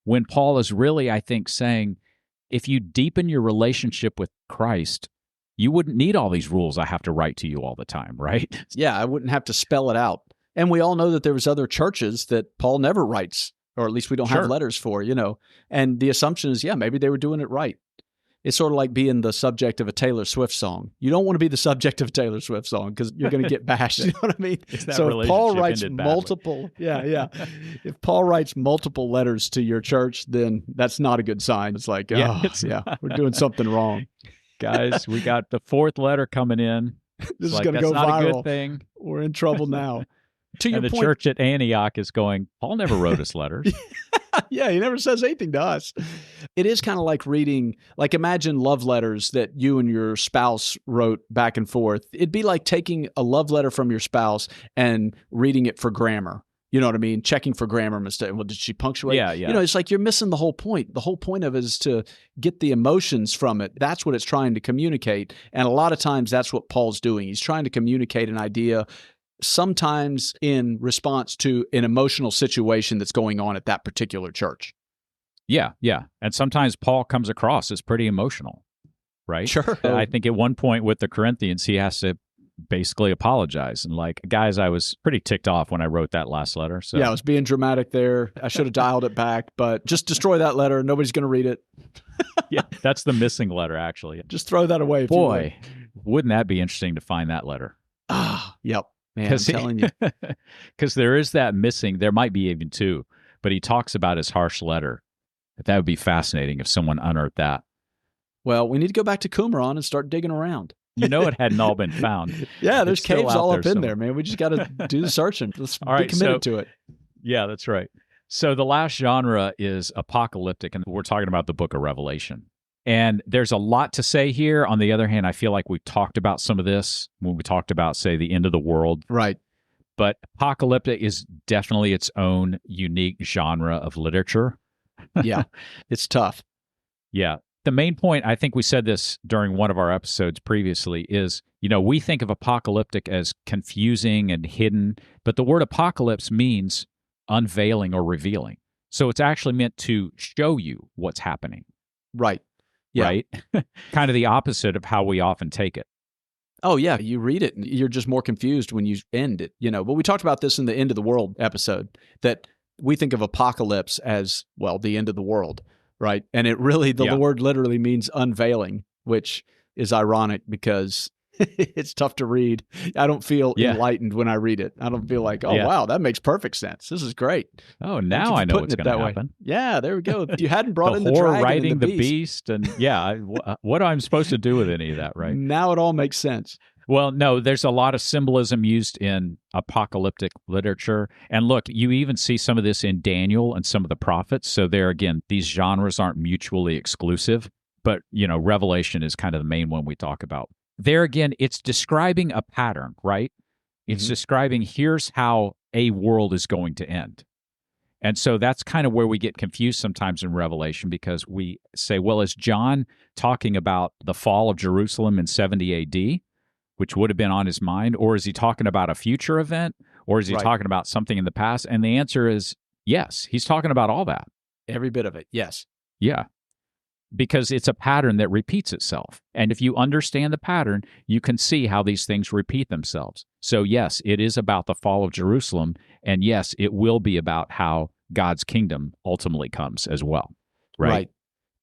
when Paul is really, I think, saying, if you deepen your relationship with Christ, you wouldn't need all these rules I have to write to you all the time, right? Yeah, I wouldn't have to spell it out. And we all know that there was other churches that Paul never writes, or at least we don't have letters for, And the assumption is, maybe they were doing it right. It's sort of like being the subject of a Taylor Swift song. You don't want to be the subject of a Taylor Swift song because you're going to get bashed. You know what I mean? So if Paul writes multiple, if Paul writes multiple letters to your church, then that's not a good sign. It's like, we're doing something wrong. Guys, we got the fourth letter coming in. This is going to go viral. A good thing. We're in trouble now. To your and the point, church at Antioch is going, Paul never wrote us letters. Yeah, he never says anything to us. It is kind of like reading, imagine love letters that you and your spouse wrote back and forth. It'd be like taking a love letter from your spouse and reading it for grammar. You know what I mean? Checking for grammar mistakes. Well, did she punctuate? Yeah. It's like you're missing the whole point. The whole point of it is to get the emotions from it. That's what it's trying to communicate. And a lot of times that's what Paul's doing. He's trying to communicate an idea, sometimes in response to an emotional situation that's going on at that particular church. Yeah. And sometimes Paul comes across as pretty emotional, right? Sure. I think at one point with the Corinthians, he has to basically apologize. And guys, I was pretty ticked off when I wrote that last letter. So. Yeah, I was being dramatic there. I should have dialed it back, but just destroy that letter. Nobody's going to read it. Yeah, that's the missing letter, actually. Just throw that away. Boy, wouldn't that be interesting to find that letter? Yep. Man, I'm telling you. Because there is that missing. There might be even two, but he talks about his harsh letter. That would be fascinating if someone unearthed that. Well, we need to go back to Qumran and start digging around. It hadn't all been found. Yeah, there's caves all up in there, man. We just got to do the searching. Let's be committed to it. Yeah, that's right. So the last genre is apocalyptic, and we're talking about the book of Revelation. And there's a lot to say here. On the other hand, I feel like we talked about some of this when we talked about, say, the end of the world. Right. But apocalyptic is definitely its own unique genre of literature. Yeah, it's tough. Yeah. The main point, I think we said this during one of our episodes previously, is, we think of apocalyptic as confusing and hidden, but the word apocalypse means unveiling or revealing. So it's actually meant to show you what's happening. Right. Yeah. Right? Kind of the opposite of how we often take it. Oh, yeah. You read it and you're just more confused when you end it, But we talked about this in the End of the World episode, that we think of apocalypse as, the end of the world, right? And it really, the word literally means unveiling, which is ironic because it's tough to read. I don't feel enlightened when I read it. I don't feel like, wow, that makes perfect sense. This is great. Oh, now I know what's going to happen. Yeah, there we go. You hadn't brought in the horror dragon riding and the beast. And what I'm supposed to do with any of that, right? Now it all makes sense. Well, no, there's a lot of symbolism used in apocalyptic literature. And look, you even see some of this in Daniel and some of the prophets. So there again, these genres aren't mutually exclusive, but Revelation is kind of the main one we talk about. There again, it's describing a pattern, right? It's describing here's how a world is going to end. And so that's kind of where we get confused sometimes in Revelation, because we say, well, is John talking about the fall of Jerusalem in 70 AD, which would have been on his mind, or is he talking about a future event, or is he talking about something in the past? And the answer is yes, he's talking about all that. Every bit of it, yes. Yeah. Because it's a pattern that repeats itself. And if you understand the pattern, you can see how these things repeat themselves. So yes, it is about the fall of Jerusalem. And yes, it will be about how God's kingdom ultimately comes as well. Right.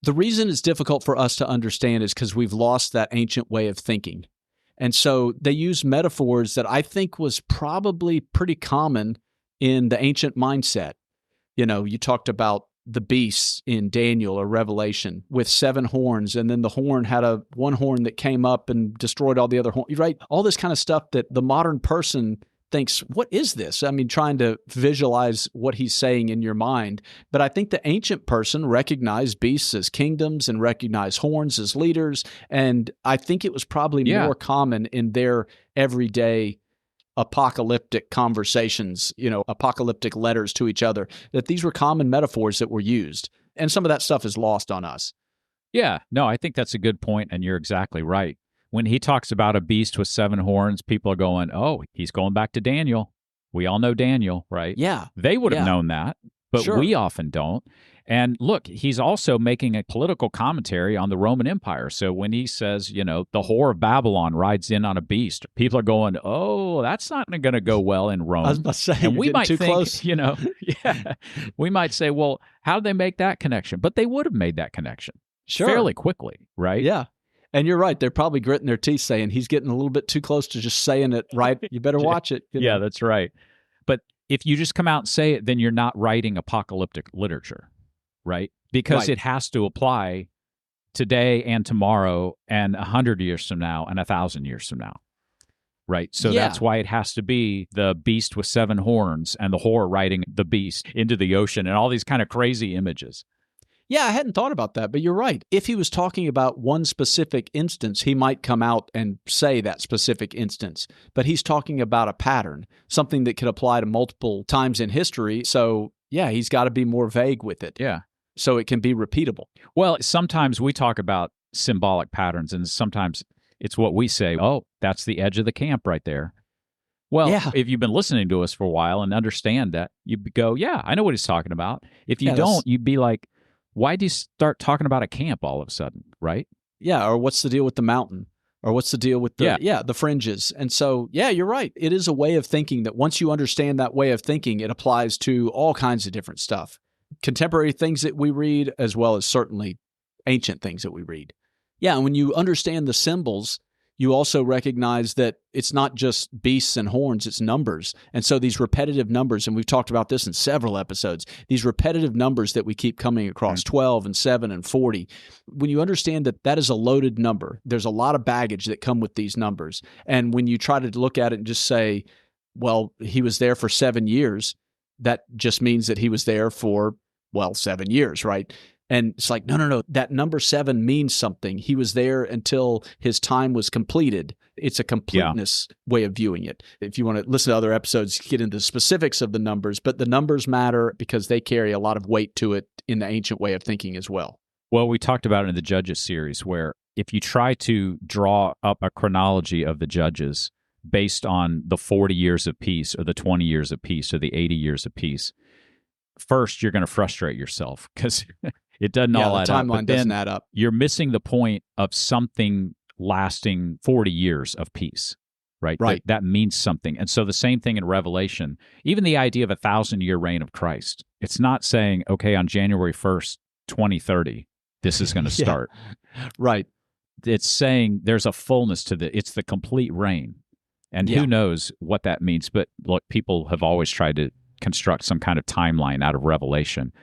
The reason it's difficult for us to understand is because we've lost that ancient way of thinking. And so they use metaphors that I think was probably pretty common in the ancient mindset. You talked about the beasts in Daniel or Revelation with 7 horns, and then the horn had one horn that came up and destroyed all the other horns, right? All this kind of stuff that the modern person thinks, what is this? I mean, trying to visualize what he's saying in your mind. But I think the ancient person recognized beasts as kingdoms and recognized horns as leaders. And I think it was probably more common in their everyday apocalyptic conversations, apocalyptic letters to each other, that these were common metaphors that were used. And some of that stuff is lost on us. Yeah, no, I think that's a good point, and you're exactly right. When he talks about a beast with 7 horns, people are going, oh, he's going back to Daniel. We all know Daniel, right? Yeah. They would have known that, but we often don't. And look, he's also making a political commentary on the Roman Empire. So when he says, the whore of Babylon rides in on a beast, people are going, oh, that's not going to go well in Rome. I was about to say, and we might too think, close. We might say, well, how did they make that connection? But they would have made that connection fairly quickly, right? Yeah. And you're right. They're probably gritting their teeth saying he's getting a little bit too close to just saying it, right? You better watch it. Yeah, that's right. But if you just come out and say it, then you're not writing apocalyptic literature, right? Because it has to apply today and tomorrow and 100 years from now and 1,000 years from now, right? So that's why it has to be the beast with 7 horns and the whore riding the beast into the ocean and all these kind of crazy images. Yeah, I hadn't thought about that, but you're right. If he was talking about one specific instance, he might come out and say that specific instance. But he's talking about a pattern, something that could apply to multiple times in history. So, yeah, he's got to be more vague with it. Yeah. So it can be repeatable. Well, sometimes we talk about symbolic patterns, and sometimes it's what we say, oh, that's the edge of the camp right there. Well, if you've been listening to us for a while and understand that, you go, yeah, I know what he's talking about. If you don't, you'd be like, why do you start talking about a camp all of a sudden, right? Yeah, or what's the deal with the mountain? Or what's the deal with the fringes? And so, yeah, you're right. It is a way of thinking that once you understand that way of thinking, it applies to all kinds of different stuff. Contemporary things that we read, as well as certainly ancient things that we read. Yeah, and when you understand the symbols, you also recognize that it's not just beasts and horns, it's numbers. And so these repetitive numbers, and we've talked about this in several episodes, these repetitive numbers that we keep coming across, 12 and 7 and 40, when you understand that that is a loaded number, there's a lot of baggage that come with these numbers. And when you try to look at it and just say, well, he was there for 7 years, that just means that he was there for, 7 years, right? And it's like, no, that number 7 means something. He was there until his time was completed. It's a completeness way of viewing it. If you want to listen to other episodes, get into the specifics of the numbers, but the numbers matter because they carry a lot of weight to it in the ancient way of thinking as well. Well, we talked about it in the Judges series, where if you try to draw up a chronology of the Judges based on the 40 years of peace or the 20 years of peace or the 80 years of peace, first, you're going to frustrate yourself because it doesn't all add up. The timeline doesn't add up. You're missing the point of something lasting 40 years of peace, right? Right. That means something. And so the same thing in Revelation, even the idea of 1,000-year reign of Christ, it's not saying, okay, on January 1st, 2030, this is going to start. Right. It's saying there's a fullness to it's the complete reign. And who knows what that means. But look, people have always tried to construct some kind of timeline out of Revelation.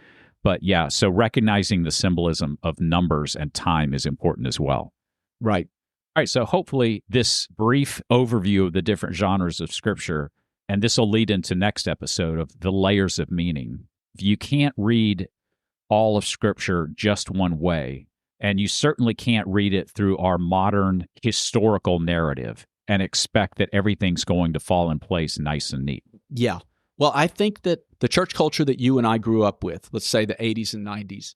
But so recognizing the symbolism of numbers and time is important as well. Right. All right, so hopefully this brief overview of the different genres of Scripture, and this will lead into next episode of the layers of meaning. You can't read all of Scripture just one way, and you certainly can't read it through our modern historical narrative and expect that everything's going to fall in place nice and neat. Yeah. Well, I think that the church culture that you and I grew up with, let's say the 80s and 90s,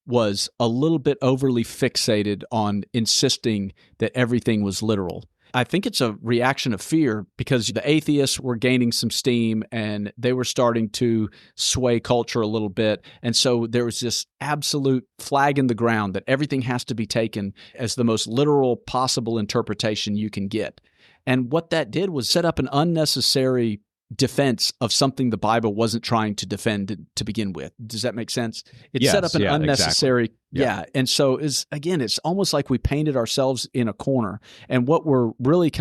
was a little bit overly fixated on insisting that everything was literal. I think it's a reaction of fear because the atheists were gaining some steam and they were starting to sway culture a little bit. And so there was this absolute flag in the ground that everything has to be taken as the most literal possible interpretation you can get. And what that did was set up an unnecessary defense of something the Bible wasn't trying to defend to begin with. Does that make sense? It set up an unnecessary, exactly. And so it's almost like we painted ourselves in a corner. And what we're really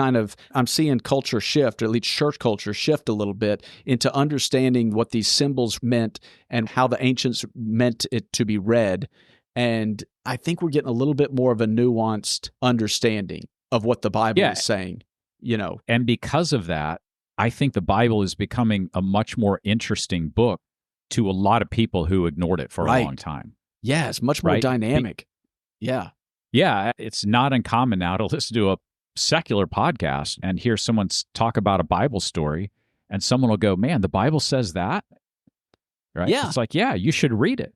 I'm seeing culture shift, or at least church culture shift a little bit into understanding what these symbols meant and how the ancients meant it to be read. And I think we're getting a little bit more of a nuanced understanding of what the Bible is saying, And because of that, I think the Bible is becoming a much more interesting book to a lot of people who ignored it for a long time. Yeah, it's much more dynamic. Yeah, it's not uncommon now to listen to a secular podcast and hear someone talk about a Bible story, and someone will go, "Man, the Bible says that?" Right? Yeah. It's like, yeah, you should read it.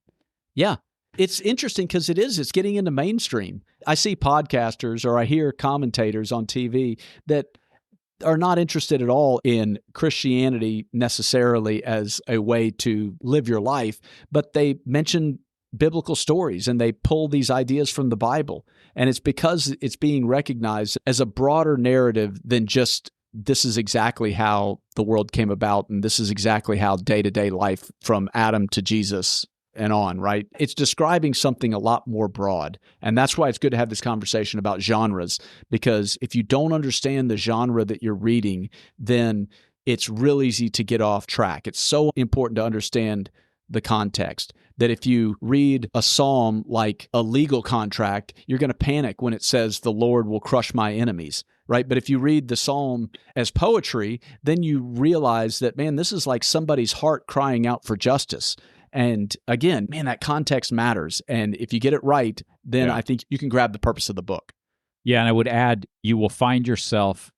Yeah. It's interesting because it's getting into mainstream. I see podcasters or I hear commentators on TV that are not interested at all in Christianity necessarily as a way to live your life, but they mention biblical stories and they pull these ideas from the Bible. And it's because it's being recognized as a broader narrative than just this is exactly how the world came about and this is exactly how day-to-day life from Adam to Jesus and on, right? It's describing something a lot more broad. And that's why it's good to have this conversation about genres, because if you don't understand the genre that you're reading, then it's real easy to get off track. It's so important to understand the context that if you read a psalm like a legal contract, you're going to panic when it says the Lord will crush my enemies, right? But if you read the psalm as poetry, then you realize that, man, this is like somebody's heart crying out for justice. And again, man, that context matters. And if you get it right, then I think you can grab the purpose of the book. Yeah, and I would add, you will find yourself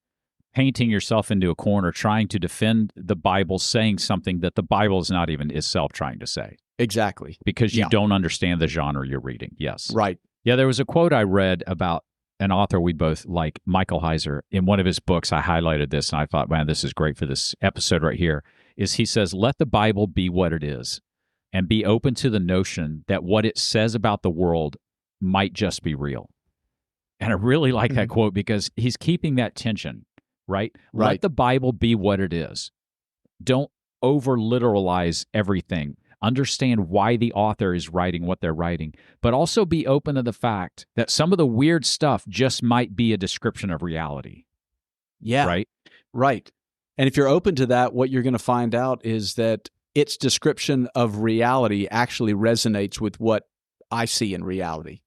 painting yourself into a corner, trying to defend the Bible, saying something that the Bible is not even itself trying to say. Exactly. Because you don't understand the genre you're reading. Yes. Right. Yeah, there was a quote I read about an author we both like, Michael Heiser. In one of his books, I highlighted this, and I thought, man, this is great for this episode right here, is he says, let the Bible be what it is, and be open to the notion that what it says about the world might just be real. And I really like that quote because he's keeping that tension, right? Let the Bible be what it is. Don't over-literalize everything. Understand why the author is writing what they're writing, but also be open to the fact that some of the weird stuff just might be a description of reality. Yeah. Right? Right. And if you're open to that, what you're going to find out is that its description of reality actually resonates with what I see in reality.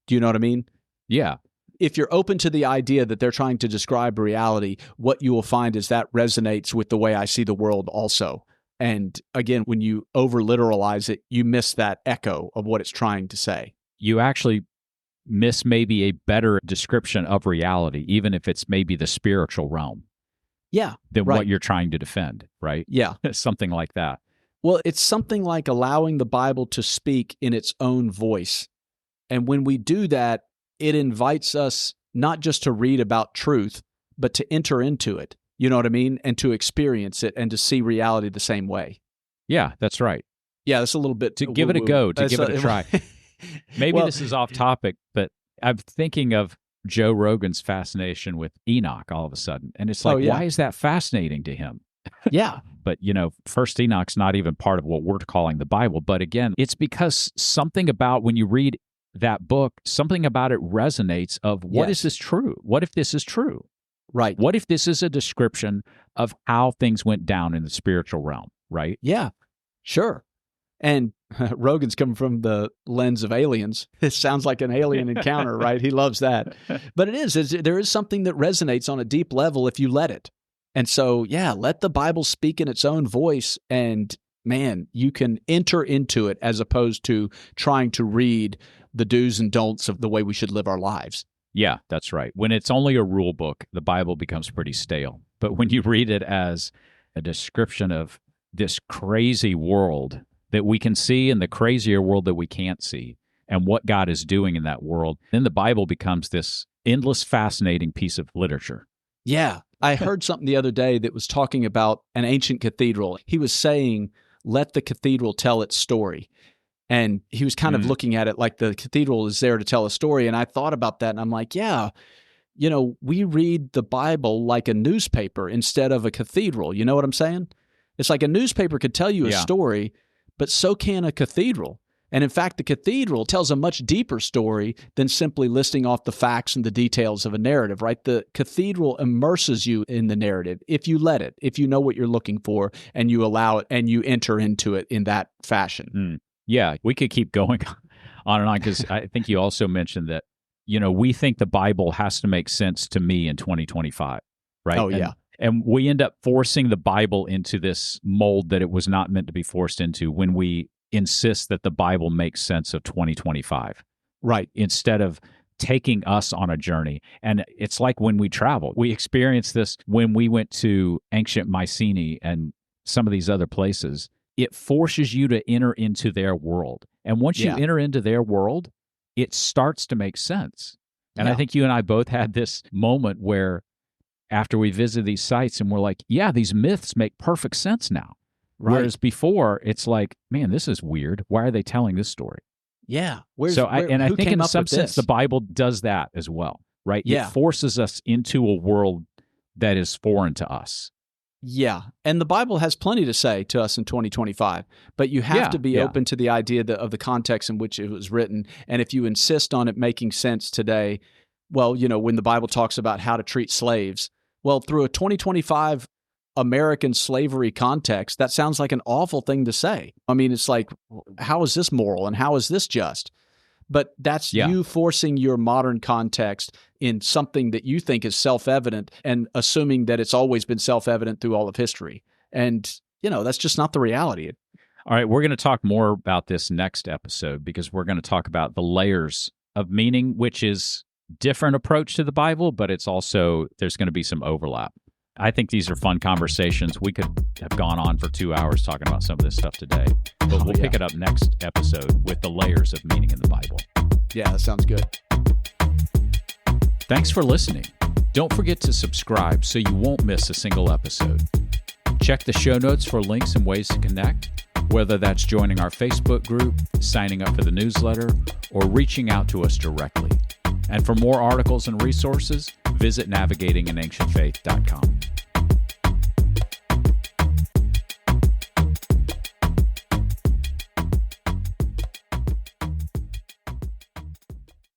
Do you know what I mean? Yeah. If you're open to the idea that they're trying to describe reality, what you will find is that resonates with the way I see the world also. And again, when you over-literalize it, you miss that echo of what it's trying to say. You actually miss maybe a better description of reality, even if it's maybe the spiritual realm. Yeah. Than what you're trying to defend, right? Yeah. Something like that. Well, it's something like allowing the Bible to speak in its own voice. And when we do that, it invites us not just to read about truth, but to enter into it. You know what I mean? And to experience it and to see reality the same way. Yeah, that's right. Yeah, that's a little bit to give it a go, to give it a try. Maybe this is off topic, but I'm thinking of Joe Rogan's fascination with Enoch all of a sudden. And it's like, why is that fascinating to him? Yeah. But, First Enoch's not even part of what we're calling the Bible. But again, it's because something about when you read that book, something about it resonates of what is this true? What if this is true? Right. What if this is a description of how things went down in the spiritual realm, right? Yeah, sure. And Rogan's coming from the lens of aliens. It sounds like an alien encounter, right? He loves that. But there is something that resonates on a deep level if you let it. And so, let the Bible speak in its own voice, and man, you can enter into it as opposed to trying to read the do's and don'ts of the way we should live our lives. Yeah, that's right. When it's only a rule book, the Bible becomes pretty stale. But when you read it as a description of this crazy world that we can see and the crazier world that we can't see and what God is doing in that world, then the Bible becomes this endless, fascinating piece of literature. Yeah. I heard something the other day that was talking about an ancient cathedral. He was saying, let the cathedral tell its story. And he was kind of looking at it like the cathedral is there to tell a story. And I thought about that, and I'm like, we read the Bible like a newspaper instead of a cathedral. You know what I'm saying? It's like a newspaper could tell you a story, but so can a cathedral. And in fact, the cathedral tells a much deeper story than simply listing off the facts and the details of a narrative, right? The cathedral immerses you in the narrative if you let it, if you know what you're looking for and you allow it and you enter into it in that fashion. Yeah, we could keep going on and on, because I think you also mentioned that, we think the Bible has to make sense to me in 2025, right? Oh, yeah. And we end up forcing the Bible into this mold that it was not meant to be forced into when we insist that the Bible makes sense of 2025. Right. Instead of taking us on a journey. And it's like when we travel. We experienced this when we went to ancient Mycenae and some of these other places. It forces you to enter into their world. And once you enter into their world, it starts to make sense. And I think you and I both had this moment where after we visited these sites and we're like, yeah, these myths make perfect sense now. Right. Whereas before, it's like, man, this is weird. Why are they telling this story? Yeah. I think in some sense, the Bible does that as well, right? Yeah. It forces us into a world that is foreign to us. Yeah. And the Bible has plenty to say to us in 2025, but you have to be open to the idea of the context in which it was written. And if you insist on it making sense today, well, when the Bible talks about how to treat slaves, well, through a 2025 American slavery context, that sounds like an awful thing to say. I mean, it's like, how is this moral and how is this just? But that's you forcing your modern context in something that you think is self-evident and assuming that it's always been self-evident through all of history. And, that's just not the reality. All right, we're going to talk more about this next episode because we're going to talk about the layers of meaning, which is different approach to the Bible, but it's also, there's going to be some overlap. I think these are fun conversations. We could have gone on for 2 hours talking about some of this stuff today, but we'll pick it up next episode with the layers of meaning in the Bible. Yeah, that sounds good. Thanks for listening. Don't forget to subscribe so you won't miss a single episode. Check the show notes for links and ways to connect, whether that's joining our Facebook group, signing up for the newsletter, or reaching out to us directly. And for more articles and resources, visit navigatinganancientfaith.com.